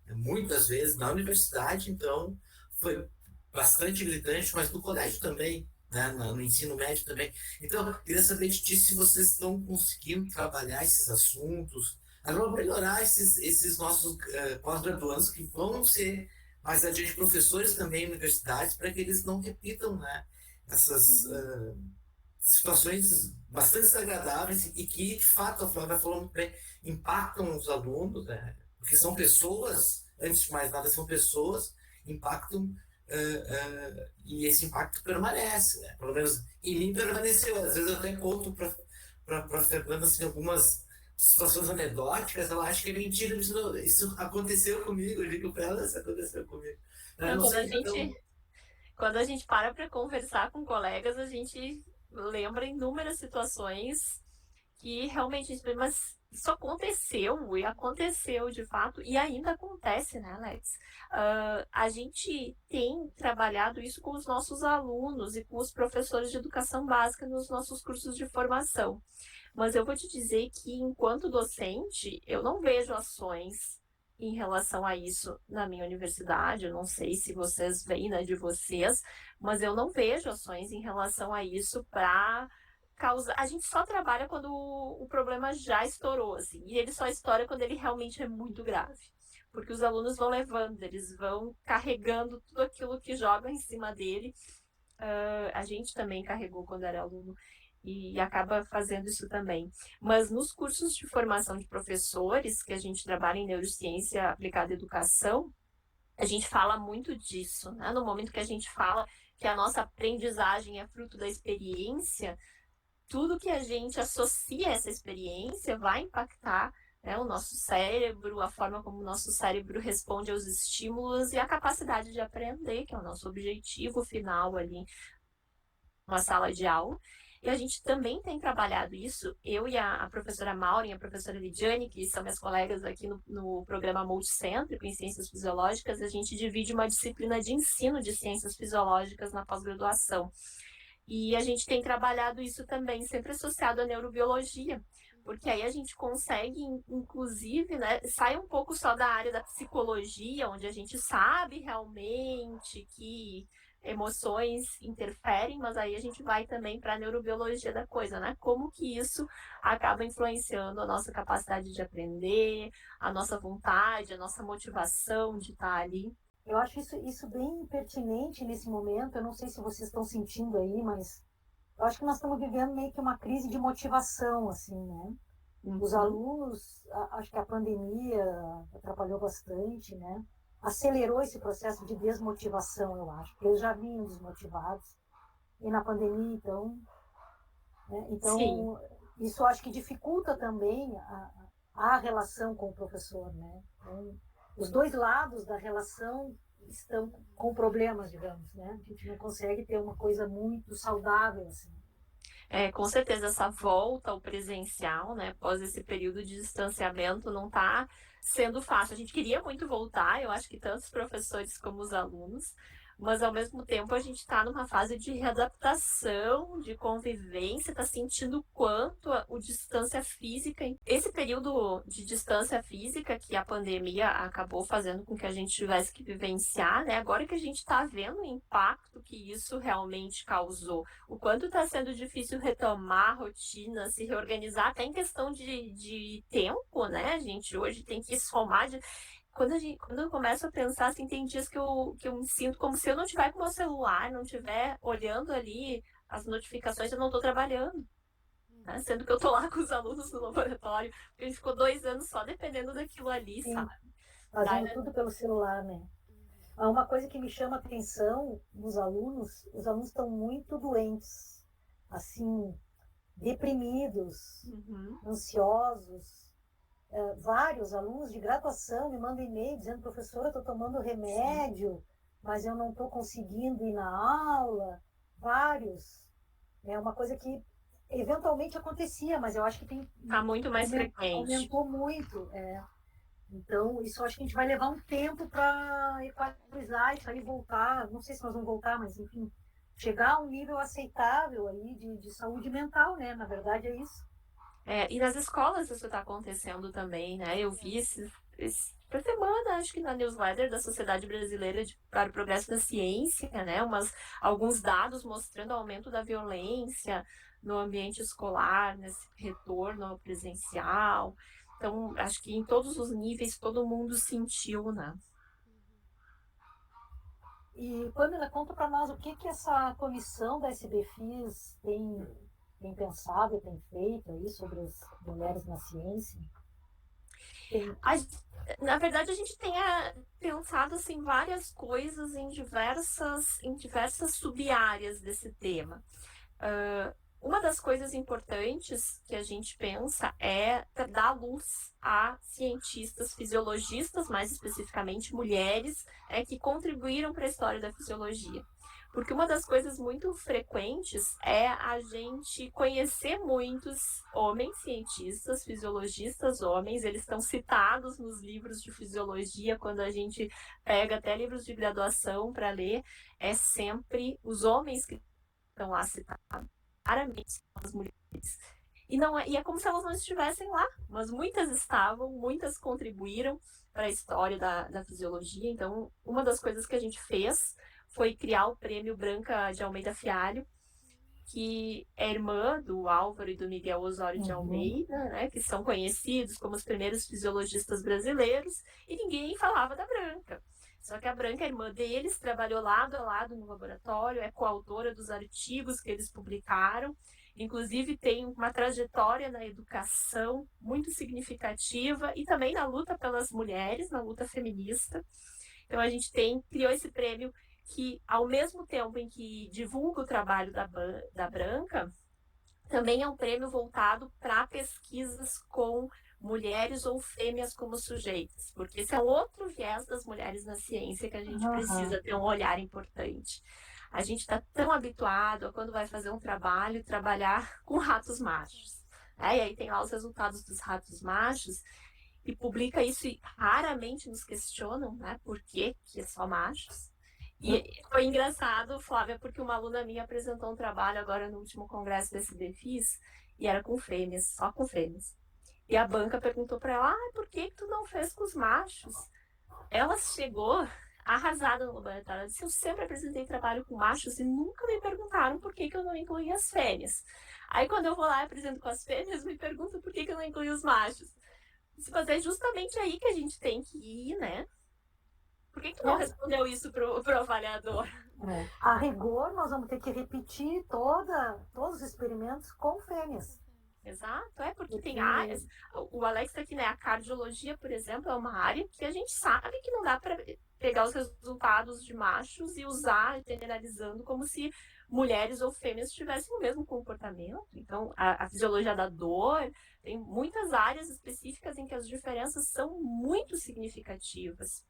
Muitas vezes na universidade, então, foi bastante gritante, mas no colégio também, né? No ensino médio também. Então, eu queria saber de ti se vocês estão conseguindo trabalhar esses assuntos, para melhorar esses nossos pós-graduandos que vão ser mais adiante professores também em universidades, para que eles não repitam, né, essas situações bastante desagradáveis e que, de fato, a Flávia falou muito bem, impactam os alunos, né? Porque são pessoas, antes de mais nada, são pessoas, impactam e esse impacto permanece, né? Pelo menos em mim permaneceu. Às vezes eu até conto para a Fernanda assim, algumas situações anedóticas, ela acha que é mentira, isso aconteceu comigo, eu digo para ela, isso aconteceu comigo. Não, Não sei, então... quando a gente para conversar com colegas, a gente lembra inúmeras situações que realmente, mas isso aconteceu, e aconteceu de fato, e ainda acontece, né, Alex? A gente tem trabalhado isso com os nossos alunos e com os professores de educação básica nos nossos cursos de formação. Mas eu vou te dizer que, enquanto docente, eu não vejo ações em relação a isso na minha universidade. Eu não sei se vocês veem, né, de vocês, mas eu não vejo ações em relação a isso para causar. A gente só trabalha quando o problema já estourou, assim, e ele só estoura quando ele realmente é muito grave. Porque os alunos vão levando, eles vão carregando tudo aquilo que jogam em cima dele. A gente também carregou quando era aluno e acaba fazendo isso também. Mas nos cursos de formação de professores, que a gente trabalha em neurociência aplicada à educação, a gente fala muito disso, né? No momento que a gente fala que a nossa aprendizagem é fruto da experiência, tudo que a gente associa a essa experiência vai impactar, né, o nosso cérebro, a forma como o nosso cérebro responde aos estímulos e a capacidade de aprender, que é o nosso objetivo final ali numa sala de aula. E a gente também tem trabalhado isso, eu e a professora Maureen e a professora Lidiane, que são minhas colegas aqui no programa multicêntrico em Ciências Fisiológicas, a gente divide uma disciplina de ensino de Ciências Fisiológicas na pós-graduação. E a gente tem trabalhado isso também, sempre associado à neurobiologia, porque aí a gente consegue, inclusive, né, sai um pouco só da área da psicologia, onde a gente sabe realmente que emoções interferem, mas aí a gente vai também para a neurobiologia da coisa, né? Como que isso acaba influenciando a nossa capacidade de aprender, a nossa vontade, a nossa motivação de estar ali. Eu acho isso bem pertinente nesse momento. Eu não sei se vocês estão sentindo aí, mas eu acho que nós estamos vivendo meio que uma crise de motivação, assim, né? Os alunos, acho que a pandemia atrapalhou bastante, né? Acelerou esse processo de desmotivação, eu acho, porque eles já vinham desmotivados. E na pandemia, então... Né? Então, Sim. isso eu acho que dificulta também a relação com o professor, né? Então, os dois lados da relação estão com problemas, digamos, né? A gente não consegue ter uma coisa muito saudável, assim. Com certeza essa volta ao presencial, né, após esse período de distanciamento, não está sendo fácil. A gente queria muito voltar, eu acho que tanto os professores como os alunos, mas ao mesmo tempo a gente está numa fase de readaptação, de convivência, está sentindo o quanto o distância física, esse período de distância física que a pandemia acabou fazendo com que a gente tivesse que vivenciar, né? Agora que a gente está vendo o impacto que isso realmente causou, o quanto está sendo difícil retomar a rotina, se reorganizar, até em questão de tempo, né? A gente hoje tem que somar quando eu começo a pensar, assim, tem dias que eu me sinto como se eu não estiver com o meu celular, não estiver olhando ali as notificações, eu não estou trabalhando. Né? Sendo que eu estou lá com os alunos no laboratório, porque a gente ficou 2 anos só dependendo daquilo ali, Sim, sabe? fazendo tudo pelo celular, né? Uma coisa que me chama a atenção nos alunos, os alunos estão muito doentes, assim, deprimidos, ansiosos. Vários alunos de graduação me mandam e-mail dizendo: professora, eu estou tomando remédio, mas eu não estou conseguindo ir na aula. Vários. É uma coisa que eventualmente acontecia, mas eu acho que Tá muito mais frequente. Aumentou muito. Então, isso eu acho que a gente vai levar um tempo para equalizar isso aí, voltar. Não sei se nós vamos voltar, mas enfim, chegar a um nível aceitável aí de saúde mental, né? Na verdade é isso. E nas escolas isso está acontecendo também, né? Eu vi essa semana, acho que na newsletter da Sociedade Brasileira para o Progresso da Ciência, né? Alguns dados mostrando o aumento da violência no ambiente escolar, nesse retorno ao presencial. Então, acho que em todos os níveis todo mundo sentiu, né? E, Pamela, conta para nós o que essa comissão da SBFIS tem pensado, tem feito aí sobre as mulheres na ciência? Na verdade, a gente tem pensado assim, várias coisas em diversas sub-áreas desse tema. Uma das coisas importantes que a gente pensa é dar luz a cientistas fisiologistas, mais especificamente mulheres, que contribuíram para a história da fisiologia. Porque uma das coisas muito frequentes é a gente conhecer muitos homens cientistas, fisiologistas homens, eles estão citados nos livros de fisiologia, quando a gente pega até livros de graduação para ler, é sempre os homens que estão lá citados, raramente as mulheres. E é como se elas não estivessem lá, mas muitas estavam, muitas contribuíram para a história da fisiologia. Então, uma das coisas que a gente fez foi criar o prêmio Branca de Almeida Fialho, que é irmã do Álvaro e do Miguel Osório de Almeida, né, que são conhecidos como os primeiros fisiologistas brasileiros, e ninguém falava da Branca. Só que a Branca, a irmã deles, trabalhou lado a lado no laboratório, é coautora dos artigos que eles publicaram, inclusive tem uma trajetória na educação muito significativa e também na luta pelas mulheres, na luta feminista. Então a gente criou esse prêmio que, ao mesmo tempo em que divulga o trabalho da Branca, também é um prêmio voltado para pesquisas com mulheres ou fêmeas como sujeitos, porque esse é outro viés das mulheres na ciência que a gente precisa ter um olhar importante. A gente está tão habituado a, quando vai fazer um trabalho, trabalhar com ratos machos. E aí tem lá os resultados dos ratos machos, e publica isso e raramente nos questionam, né, por que é só machos. E foi engraçado, Flávia, porque uma aluna minha apresentou um trabalho agora no último congresso da SBFIS e era com fêmeas, só com fêmeas. E a banca perguntou para ela: por que tu não fez com os machos? Ela chegou arrasada no laboratório. Ela disse: eu sempre apresentei trabalho com machos e nunca me perguntaram por que eu não incluí as fêmeas. Aí quando eu vou lá e apresento com as fêmeas, me perguntam por que eu não incluí os machos. Mas é justamente aí que a gente tem que ir, né? Por que tu não respondeu isso pro avaliador? A rigor, nós vamos ter que repetir todos os experimentos com fêmeas. Exato, porque tem áreas. O Alex está aqui, né? A cardiologia, por exemplo, é uma área que a gente sabe que não dá para pegar os resultados de machos e usar, generalizando, como se mulheres ou fêmeas tivessem o mesmo comportamento. Então, a fisiologia da dor tem muitas áreas específicas em que as diferenças são muito significativas.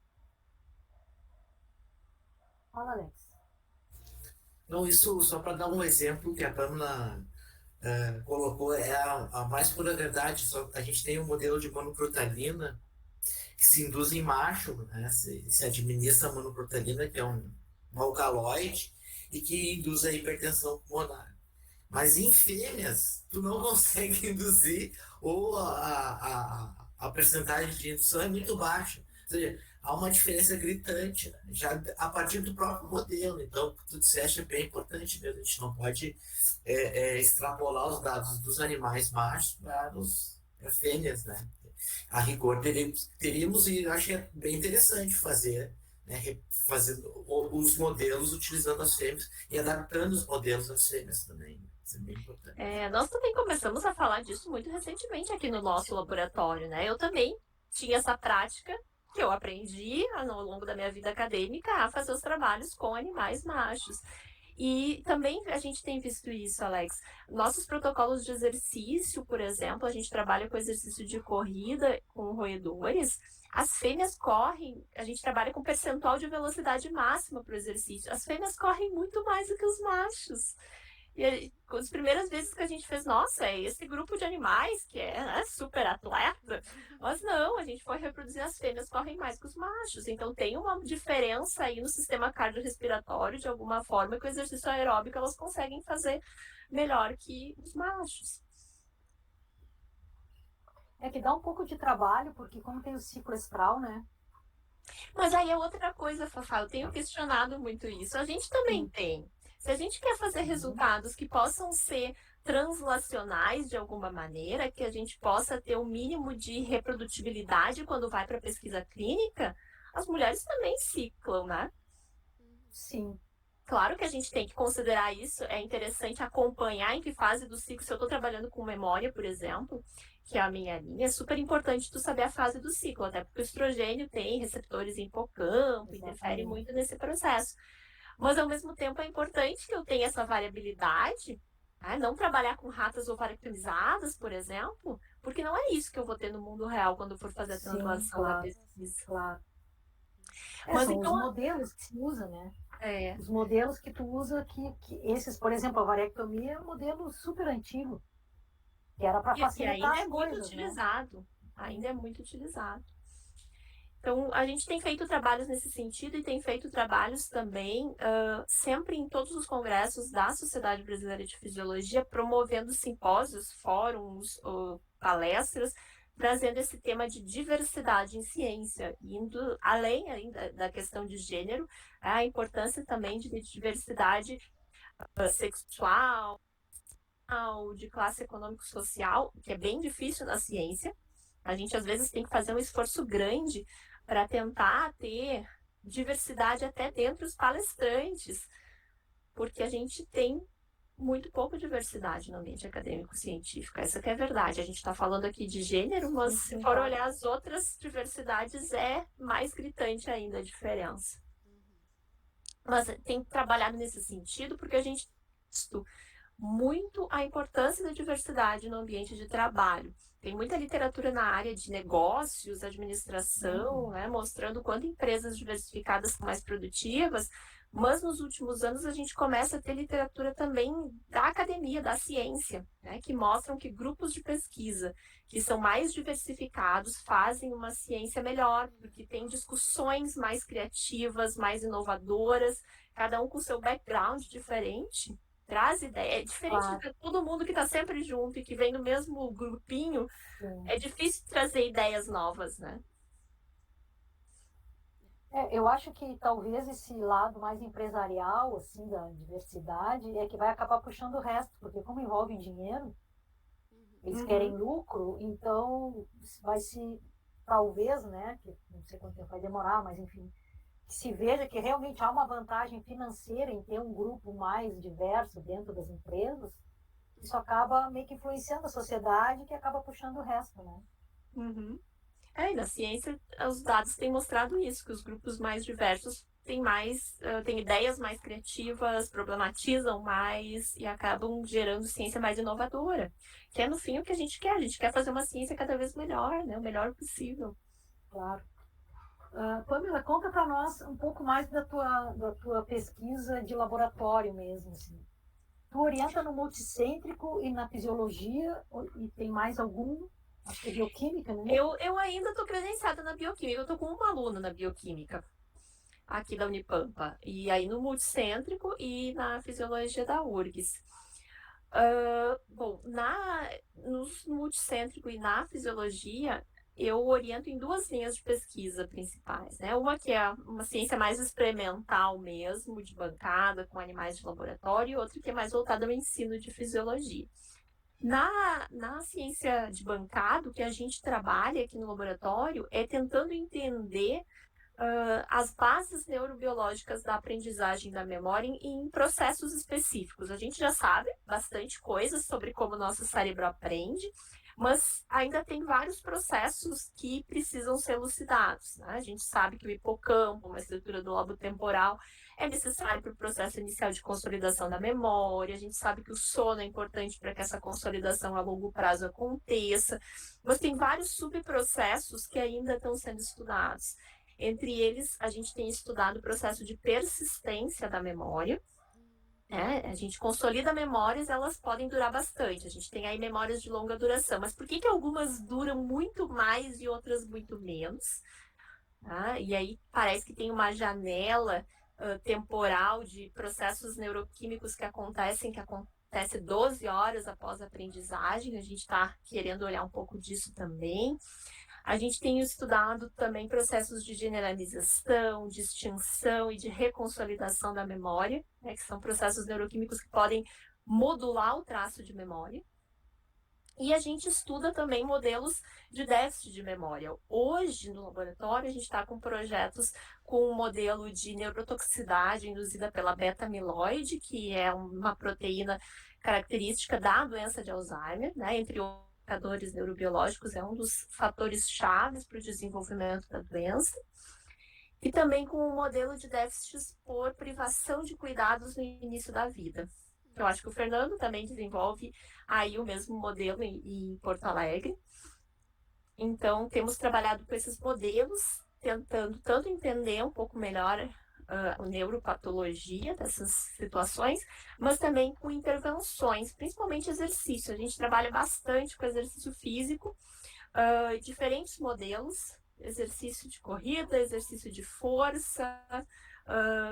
Fala, Alex. Então, isso só para dar um exemplo que a Pamela colocou, é a mais pura verdade. A gente tem um modelo de monoprotalina que se induz em macho, né? Se administra a monoprotalina, que é um alcaloide, e que induz a hipertensão pulmonar. Mas em fêmeas, tu não consegue induzir, ou a percentagem de indução é muito baixa. Ou seja, há uma diferença gritante, né? Já a partir do próprio modelo. Então, o que tu disseste é bem importante mesmo. A gente não pode extrapolar os dados dos animais machos para os fêmeas, né? A rigor teríamos, e eu acho que é bem interessante fazer, né, os modelos utilizando as fêmeas e adaptando os modelos às fêmeas também. Isso é bem importante. Nós também começamos a falar disso muito recentemente aqui no nosso laboratório, né? Eu também tinha essa prática que eu aprendi ao longo da minha vida acadêmica a fazer os trabalhos com animais machos. E também a gente tem visto isso, Alex. Nossos protocolos de exercício, por exemplo, a gente trabalha com exercício de corrida com roedores. As fêmeas correm, a gente trabalha com percentual de velocidade máxima para o exercício. As fêmeas correm muito mais do que os machos. E as primeiras vezes que a gente fez, nossa, é esse grupo de animais que é, né, super atleta. Mas não, a gente foi reproduzir, as fêmeas correm mais que os machos. Então tem uma diferença aí no sistema cardiorrespiratório, de alguma forma, que o exercício aeróbico elas conseguem fazer melhor que os machos. É que dá um pouco de trabalho, porque como tem o ciclo estral, né? Mas aí é outra coisa, Fafá, eu tenho questionado muito isso. A gente também tem. Se a gente quer fazer resultados que possam ser translacionais de alguma maneira, que a gente possa ter um mínimo de reprodutibilidade quando vai para a pesquisa clínica, as mulheres também ciclam, né? Sim. Claro que a gente tem que considerar isso, é interessante acompanhar em que fase do ciclo. Se eu estou trabalhando com memória, por exemplo, que é a minha linha, é super importante tu saber a fase do ciclo, até porque o estrogênio tem receptores em hipocampo, interfere muito nesse processo. Mas, ao mesmo tempo, é importante que eu tenha essa variabilidade, né? Não trabalhar com ratas ovarectomizadas, por exemplo, porque não é isso que eu vou ter no mundo real quando eu for fazer a translação da pesquisa. Claro. Mas são então, os modelos que se usa, né? É. Os modelos que tu usa, que esses, por exemplo, a varectomia é um modelo super antigo, que era para facilitar E ainda as é coisas, muito utilizado. Ainda é muito utilizado. Então, a gente tem feito trabalhos nesse sentido e tem feito trabalhos também sempre em todos os congressos da Sociedade Brasileira de Fisiologia, promovendo simpósios, fóruns, palestras, trazendo esse tema de diversidade em ciência, indo além ainda da questão de gênero, a importância também de diversidade sexual, de classe econômico-social, que é bem difícil na ciência. A gente, às vezes, tem que fazer um esforço grande para tentar ter diversidade até dentre os palestrantes, porque a gente tem muito pouca diversidade no ambiente acadêmico-científico. Essa que é a verdade. A gente está falando aqui de gênero, mas se for olhar as outras diversidades, é mais gritante ainda a diferença. Mas tem trabalhado nesse sentido, porque a gente muito a importância da diversidade no ambiente de trabalho. Tem muita literatura na área de negócios, administração, né, mostrando quanto empresas diversificadas são mais produtivas, mas nos últimos anos a gente começa a ter literatura também da academia, da ciência, né, que mostram que grupos de pesquisa que são mais diversificados fazem uma ciência melhor, porque tem discussões mais criativas, mais inovadoras, cada um com seu background diferente. Traz ideia. É diferente de todo mundo que está sempre junto e que vem no mesmo grupinho. É difícil trazer ideias novas, né? Eu acho que talvez esse lado mais empresarial, assim, da diversidade, é que vai acabar puxando o resto, porque como envolve dinheiro, eles querem lucro, então vai se, talvez, né, que não sei quanto tempo vai demorar, mas enfim, que se veja que realmente há uma vantagem financeira em ter um grupo mais diverso dentro das empresas, isso acaba meio que influenciando a sociedade, que acaba puxando o resto, né? E na ciência, os dados têm mostrado isso, que os grupos mais diversos têm ideias mais criativas, problematizam mais e acabam gerando ciência mais inovadora, que é, no fim, o que a gente quer. A gente quer fazer uma ciência cada vez melhor, né? O melhor possível. Claro. Pamela, conta para nós um pouco mais da tua pesquisa de laboratório mesmo. Assim. Tu orienta no multicêntrico e na fisiologia, e tem mais algum? Acho que é bioquímica, né? Eu ainda estou credenciada na bioquímica, eu estou com uma aluna na bioquímica, aqui da Unipampa, e aí no multicêntrico e na fisiologia da URGS. Bom, no multicêntrico e na fisiologia, eu oriento em duas linhas de pesquisa principais, né? Uma que é uma ciência mais experimental mesmo, de bancada, com animais de laboratório, e outra que é mais voltada ao ensino de fisiologia. Na ciência de bancada, o que a gente trabalha aqui no laboratório é tentando entender as bases neurobiológicas da aprendizagem da memória em processos específicos. A gente já sabe bastante coisas sobre como o nosso cérebro aprende, mas ainda tem vários processos que precisam ser elucidados, né? A gente sabe que o hipocampo, uma estrutura do lobo temporal, é necessário para o processo inicial de consolidação da memória. A gente sabe que o sono é importante para que essa consolidação a longo prazo aconteça, mas tem vários subprocessos que ainda estão sendo estudados. Entre eles, a gente tem estudado o processo de persistência da memória. A gente consolida memórias, elas podem durar bastante. A gente tem aí memórias de longa duração. Mas por que algumas duram muito mais e outras muito menos? E aí parece que tem uma janela temporal de processos neuroquímicos que acontece 12 horas após a aprendizagem. A gente está querendo olhar um pouco disso também. A gente tem estudado também processos de generalização, de extinção e de reconsolidação da memória, né, que são processos neuroquímicos que podem modular o traço de memória. E a gente estuda também modelos de déficit de memória. Hoje, no laboratório, a gente está com projetos com um modelo de neurotoxicidade induzida pela beta-amiloide, que é uma proteína característica da doença de Alzheimer, né, entre marcadores neurobiológicos, é um dos fatores chaves para o desenvolvimento da doença, e também com um modelo de déficits por privação de cuidados no início da vida. Eu acho que o Fernando também desenvolve aí o mesmo modelo em Porto Alegre. Então, temos trabalhado com esses modelos, tentando tanto entender um pouco melhor a neuropatologia dessas situações, mas também com intervenções, principalmente exercício. A gente trabalha bastante com exercício físico, diferentes modelos, exercício de corrida, exercício de força,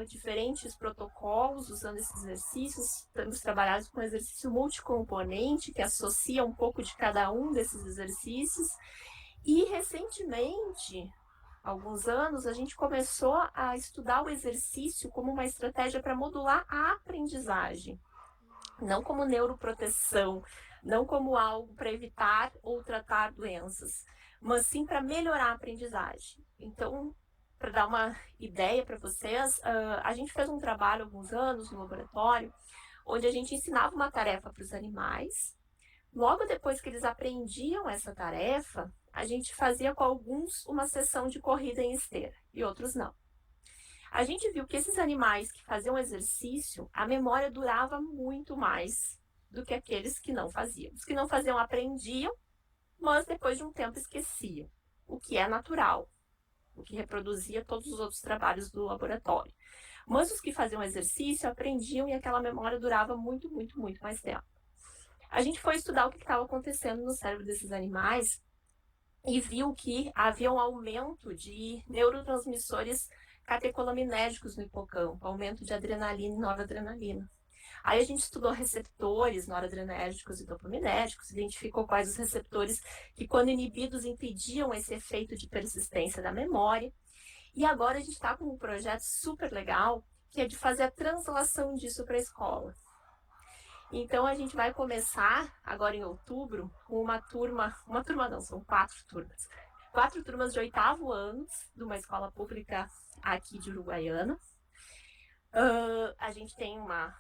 diferentes protocolos usando esses exercícios. Temos trabalhado com exercício multicomponente, que associa um pouco de cada um desses exercícios. E, recentemente, há alguns anos, a gente começou a estudar o exercício como uma estratégia para modular a aprendizagem. Não como neuroproteção, não como algo para evitar ou tratar doenças, mas sim para melhorar a aprendizagem. Então, para dar uma ideia para vocês, a gente fez um trabalho há alguns anos no laboratório, onde a gente ensinava uma tarefa para os animais. Logo depois que eles aprendiam essa tarefa, a gente fazia com alguns uma sessão de corrida em esteira e outros não. A gente viu que esses animais que faziam exercício, a memória durava muito mais do que aqueles que não faziam. Os que não faziam aprendiam, mas depois de um tempo esqueciam, o que é natural, o que reproduzia todos os outros trabalhos do laboratório. Mas os que faziam exercício aprendiam e aquela memória durava muito, muito, muito mais tempo. A gente foi estudar o que estava acontecendo no cérebro desses animais e viu que havia um aumento de neurotransmissores catecolaminérgicos no hipocampo, aumento de adrenalina e noradrenalina. Aí a gente estudou receptores noradrenérgicos e dopaminérgicos, identificou quais os receptores que, quando inibidos, impediam esse efeito de persistência da memória. E agora a gente está com um projeto super legal, que é de fazer a translação disso para a escola. Então, a gente vai começar, agora em outubro, com uma turma não, são 4 turmas. 4 turmas de 8º ano, de uma escola pública aqui de Uruguaiana. A gente tem uma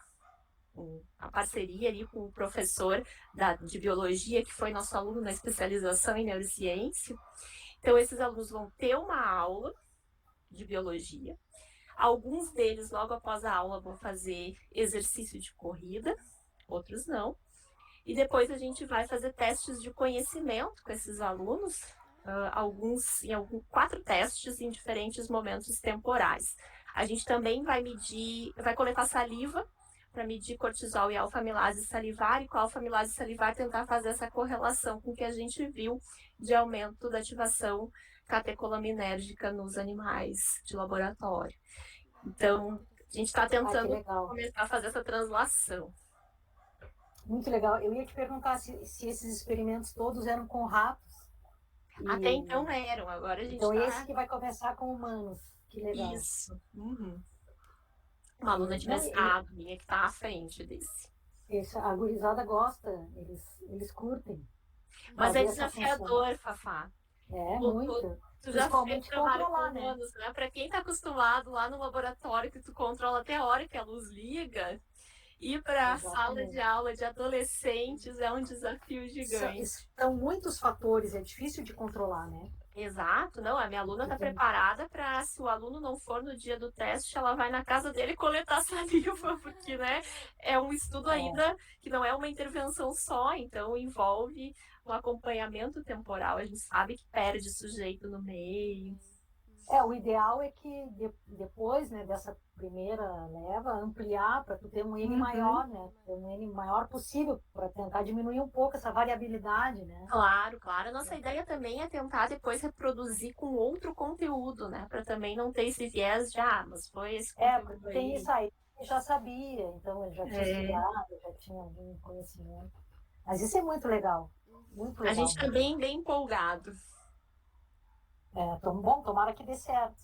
a parceria ali com o professor de biologia, que foi nosso aluno na especialização em neurociência. Então, esses alunos vão ter uma aula de biologia. Alguns deles, logo após a aula, vão fazer exercício de corrida, outros não. E depois a gente vai fazer testes de conhecimento com esses alunos, em 4 testes em diferentes momentos temporais. A gente também vai coletar saliva para medir cortisol e alfa-amilase salivar, e com a alfa-amilase salivar tentar fazer essa correlação com o que a gente viu de aumento da ativação catecolaminérgica nos animais de laboratório. Então, a gente está tentando começar a fazer essa translação. Muito legal. Eu ia te perguntar se esses experimentos todos eram com ratos. Até então eram, agora a gente Então esse que vai começar com humanos. Que legal. Isso. Uhum. Uma aluna de mestrado minha que está à frente desse. A gurizada gosta, eles curtem. Mas é desafiador, Fafá. Muito. Tu já fez trabalho com humanos, né? Para quem está acostumado lá no laboratório que tu controla até a hora que a luz liga, ir para a sala de aula de adolescentes é um desafio gigante. São muitos fatores, é difícil de controlar, né? Exato, não, a minha aluna está preparada para, se o aluno não for no dia do teste, ela vai na casa dele coletar saliva, porque, né, é um estudo ainda que não é uma intervenção só, então envolve um acompanhamento temporal, a gente sabe que perde sujeito no meio. O ideal é que depois, né, dessa primeira leva, ampliar para tu ter um N maior, né? Ter um N maior possível, para tentar diminuir um pouco essa variabilidade, né? Claro. A nossa ideia também é tentar depois reproduzir com outro conteúdo, né? Para também não ter esse viés de, mas foi esse conteúdo aí. Tem isso aí, eu já sabia, então eu já tinha estudado, já tinha algum conhecimento. Mas isso é muito legal. Muito legal. A gente está bem empolgado. Bom, tomara que dê certo.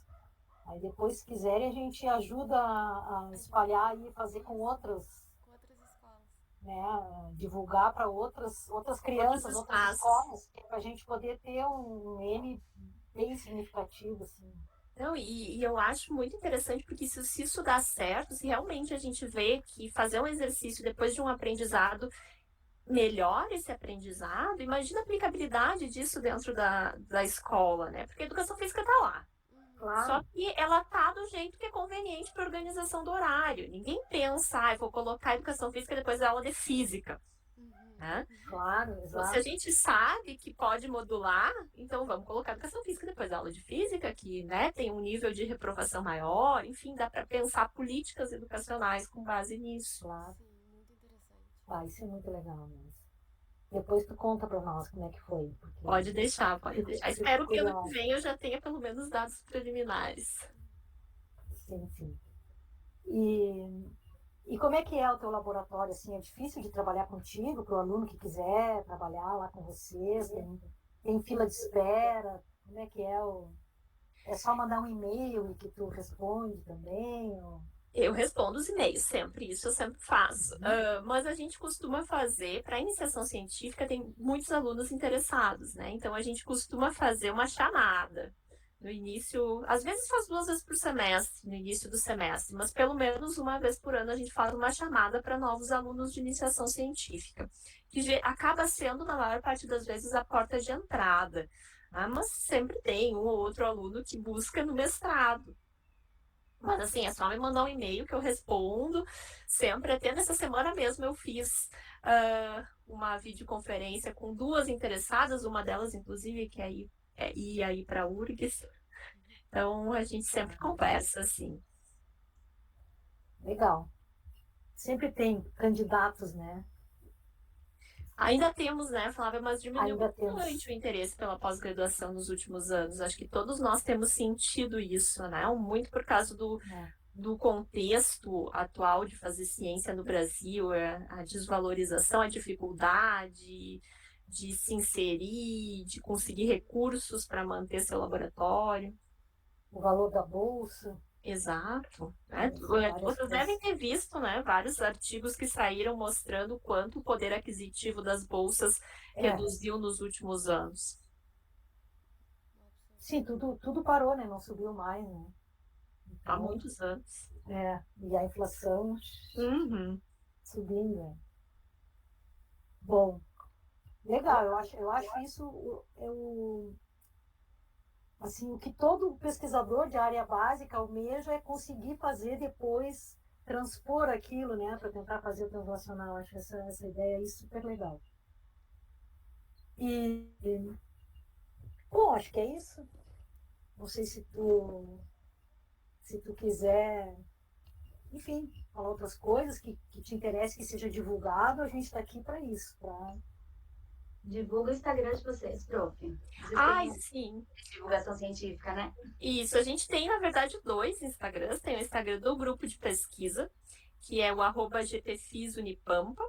Aí depois, se quiserem, a gente ajuda a espalhar e fazer com outras escolas. Né? Divulgar para outras crianças, outras escolas, para a gente poder ter um N bem significativo, assim. Não, e eu acho muito interessante, porque se isso dá certo, se realmente a gente vê que fazer um exercício depois de um aprendizado melhora esse aprendizado, imagina a aplicabilidade disso dentro da escola, né? Porque a educação física está lá. Claro. Só que ela tá do jeito que é conveniente para a organização do horário. Ninguém pensa, eu vou colocar a educação física depois da aula de física. Né? Claro, exato. Então, se a gente sabe que pode modular, então vamos colocar a educação física depois da aula de física, que, né, tem um nível de reprovação maior, enfim, dá para pensar políticas educacionais com base nisso. Claro. Sim, muito interessante. Isso é muito legal mesmo. Depois tu conta para nós como é que foi. Pode deixar. Espero que ano que vem eu já tenha pelo menos dados preliminares. Sim. E como é que é o teu laboratório? Assim, é difícil de trabalhar contigo, para o aluno que quiser trabalhar lá com vocês? Tem fila de espera? Como é que é? É só mandar um e-mail e que tu responde também? Eu respondo os e-mails sempre, isso eu sempre faço. Mas a gente costuma fazer, para iniciação científica, tem muitos alunos interessados, né? Então a gente costuma fazer uma chamada no início, às vezes faz 2 vezes por semestre, no início do semestre, mas pelo menos uma vez por ano a gente faz uma chamada para novos alunos de iniciação científica, que acaba sendo, na maior parte das vezes, a porta de entrada. Mas sempre tem um ou outro aluno que busca no mestrado. Mas assim, é só me mandar um e-mail que eu respondo. Sempre, até nessa semana mesmo, eu fiz uma videoconferência com 2 interessadas, uma delas, inclusive, que ia aí para a URGS. Então, a gente sempre conversa, assim. Legal. Sempre tem candidatos, né? Ainda temos, né, Flávia, mas diminuiu bastante o interesse pela pós-graduação nos últimos anos. Acho que todos nós temos sentido isso, né? Muito por causa do contexto atual de fazer ciência no Brasil, a desvalorização, a dificuldade de se inserir, de conseguir recursos para manter seu laboratório. O valor da bolsa. Exato. Vocês devem ter visto, né, vários artigos que saíram mostrando o quanto o poder aquisitivo das bolsas reduziu nos últimos anos. Sim, tudo parou, né? Não subiu mais, né? Há muitos anos. E a inflação subindo. Bom, legal, eu acho isso assim, o que todo pesquisador de área básica almeja é conseguir fazer depois, transpor aquilo, né, para tentar fazer o translacional. Acho essa ideia aí super legal. Bom, acho que é isso. Não sei se tu quiser, enfim, falar outras coisas que te interessem, que seja divulgado, a gente está aqui para isso, para Divulga o Instagram de vocês, prof. Vocês Ai, têm sim. divulgação científica, né? Isso, a gente tem, na verdade, 2 Instagrams. Tem o Instagram do grupo de pesquisa, que é o @gpfisunipampa.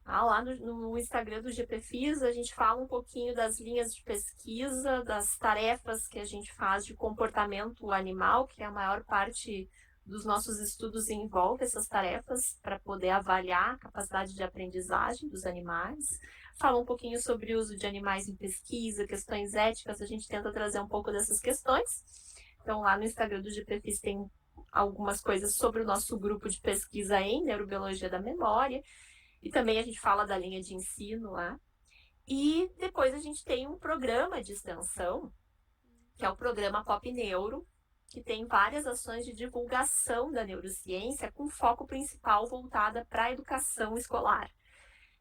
Lá no Instagram do GPFIS, a gente fala um pouquinho das linhas de pesquisa, das tarefas que a gente faz de comportamento animal, que a maior parte dos nossos estudos envolve essas tarefas para poder avaliar a capacidade de aprendizagem dos animais. Fala um pouquinho sobre o uso de animais em pesquisa, questões éticas, a gente tenta trazer um pouco dessas questões. Então, lá no Instagram do GPFIS tem algumas coisas sobre o nosso grupo de pesquisa em neurobiologia da memória. E também a gente fala da linha de ensino lá. E depois a gente tem um programa de extensão, que é o programa Pop Neuro, que tem várias ações de divulgação da neurociência com foco principal voltada para a educação escolar.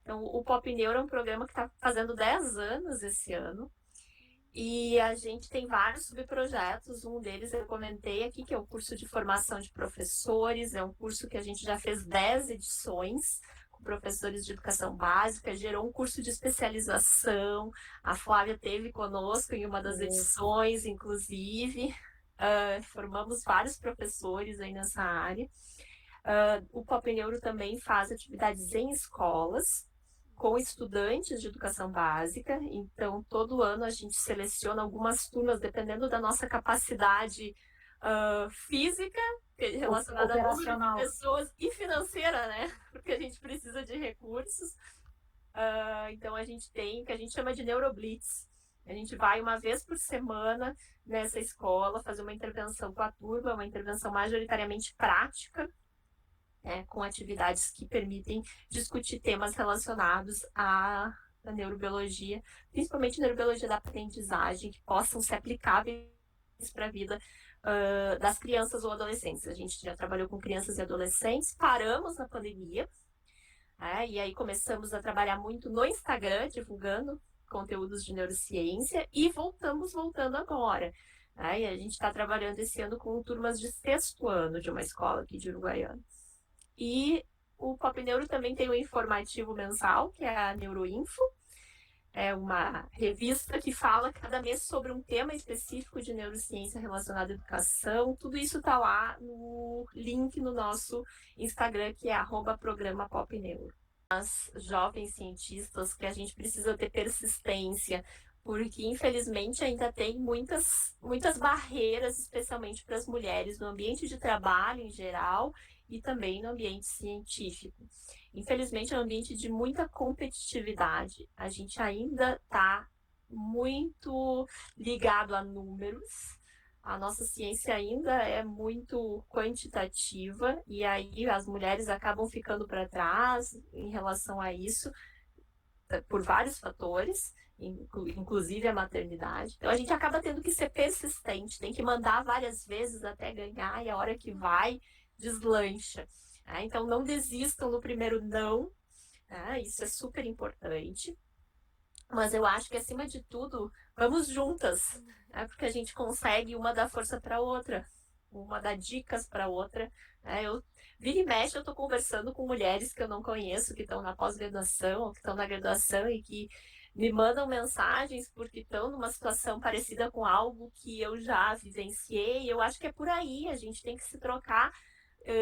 Então, o Pop Neuro é um programa que está fazendo 10 anos esse ano. E a gente tem vários subprojetos. Um deles eu comentei aqui, que é o curso de formação de professores. É um curso que a gente já fez 10 edições com professores de educação básica, gerou um curso de especialização. A Flávia teve conosco em uma das edições, inclusive. Formamos vários professores aí nessa área. O Pop Neuro também faz atividades em escolas, com estudantes de educação básica. Então, todo ano a gente seleciona algumas turmas, dependendo da nossa capacidade física, relacionada a número de pessoas, e financeira, né? Porque a gente precisa de recursos. Então, a gente tem o que a gente chama de Neuroblitz. A gente vai uma vez por semana nessa escola fazer uma intervenção com a turma, uma intervenção majoritariamente prática, com atividades que permitem discutir temas relacionados à neurobiologia, principalmente neurobiologia da aprendizagem, que possam ser aplicáveis para a vida das crianças ou adolescentes. A gente já trabalhou com crianças e adolescentes, paramos na pandemia, e aí começamos a trabalhar muito no Instagram, divulgando conteúdos de neurociência, e voltando agora. E a gente está trabalhando esse ano com turmas de 6º ano de uma escola aqui de Uruguaiana. E o Pop Neuro também tem um informativo mensal, que é a Neuroinfo. É uma revista que fala cada mês sobre um tema específico de neurociência relacionado à educação. Tudo isso está lá no link no nosso Instagram, que é @programa Pop Neuro. As jovens cientistas, que a gente precisa ter persistência, porque infelizmente ainda tem muitas barreiras, especialmente para as mulheres, no ambiente de trabalho em geral e também no ambiente científico. Infelizmente é um ambiente de muita competitividade. A gente ainda está muito ligado a números. A nossa ciência ainda é muito quantitativa e aí as mulheres acabam ficando para trás em relação a isso por vários fatores, inclusive a maternidade. Então a gente acaba tendo que ser persistente, tem que mandar várias vezes até ganhar e a hora que vai, deslancha. Então não desistam no primeiro não, isso é super importante. Mas eu acho que, acima de tudo, vamos juntas, porque a gente consegue uma dar força para a outra, uma dar dicas para a outra. Eu vira e mexe, eu estou conversando com mulheres que eu não conheço, que estão na pós-graduação, ou que estão na graduação e que me mandam mensagens porque estão numa situação parecida com algo que eu já vivenciei. Eu acho que é por aí, a gente tem que se trocar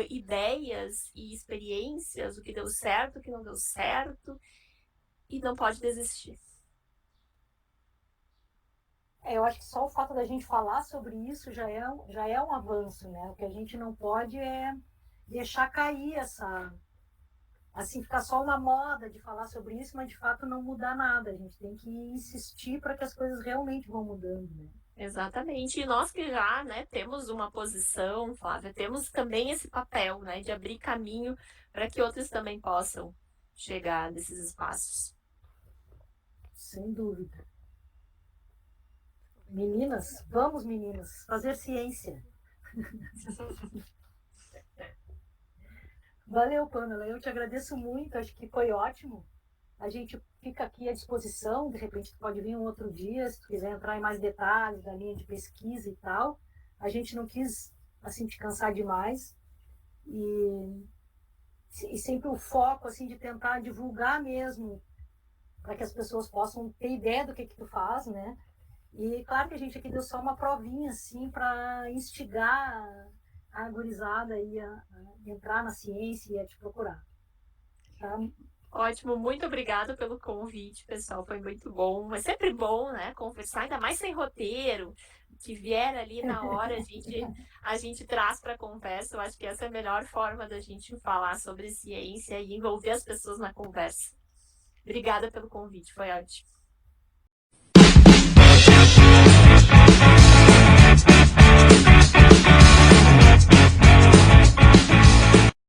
ideias e experiências, o que deu certo, o que não deu certo, e não pode desistir. Eu acho que só o fato da gente falar sobre isso já é um avanço, né? O que a gente não pode é deixar cair assim, ficar só uma moda de falar sobre isso, mas de fato não mudar nada. A gente tem que insistir para que as coisas realmente vão mudando, né? Exatamente. E nós que já, né, temos uma posição, Flávia, temos também esse papel, né, de abrir caminho para que outros também possam chegar nesses espaços. Sem dúvida. Meninas, vamos meninas, fazer ciência. Valeu, Pamela, eu te agradeço muito, acho que foi ótimo. A gente fica aqui à disposição, de repente pode vir um outro dia, se tu quiser entrar em mais detalhes da linha de pesquisa e tal. A gente não quis, assim, te cansar demais. E sempre o foco, assim, de tentar divulgar mesmo, para que as pessoas possam ter ideia do que tu faz, né? E claro que a gente aqui deu só uma provinha, assim, para instigar a gurizada aí a entrar na ciência e a te procurar. Tá? Ótimo, muito obrigada pelo convite, pessoal, foi muito bom. É sempre bom, né, conversar, ainda mais sem roteiro, que vier ali na hora, a gente traz para a conversa. Eu acho que essa é a melhor forma da gente falar sobre ciência e envolver as pessoas na conversa. Obrigada pelo convite, foi ótimo.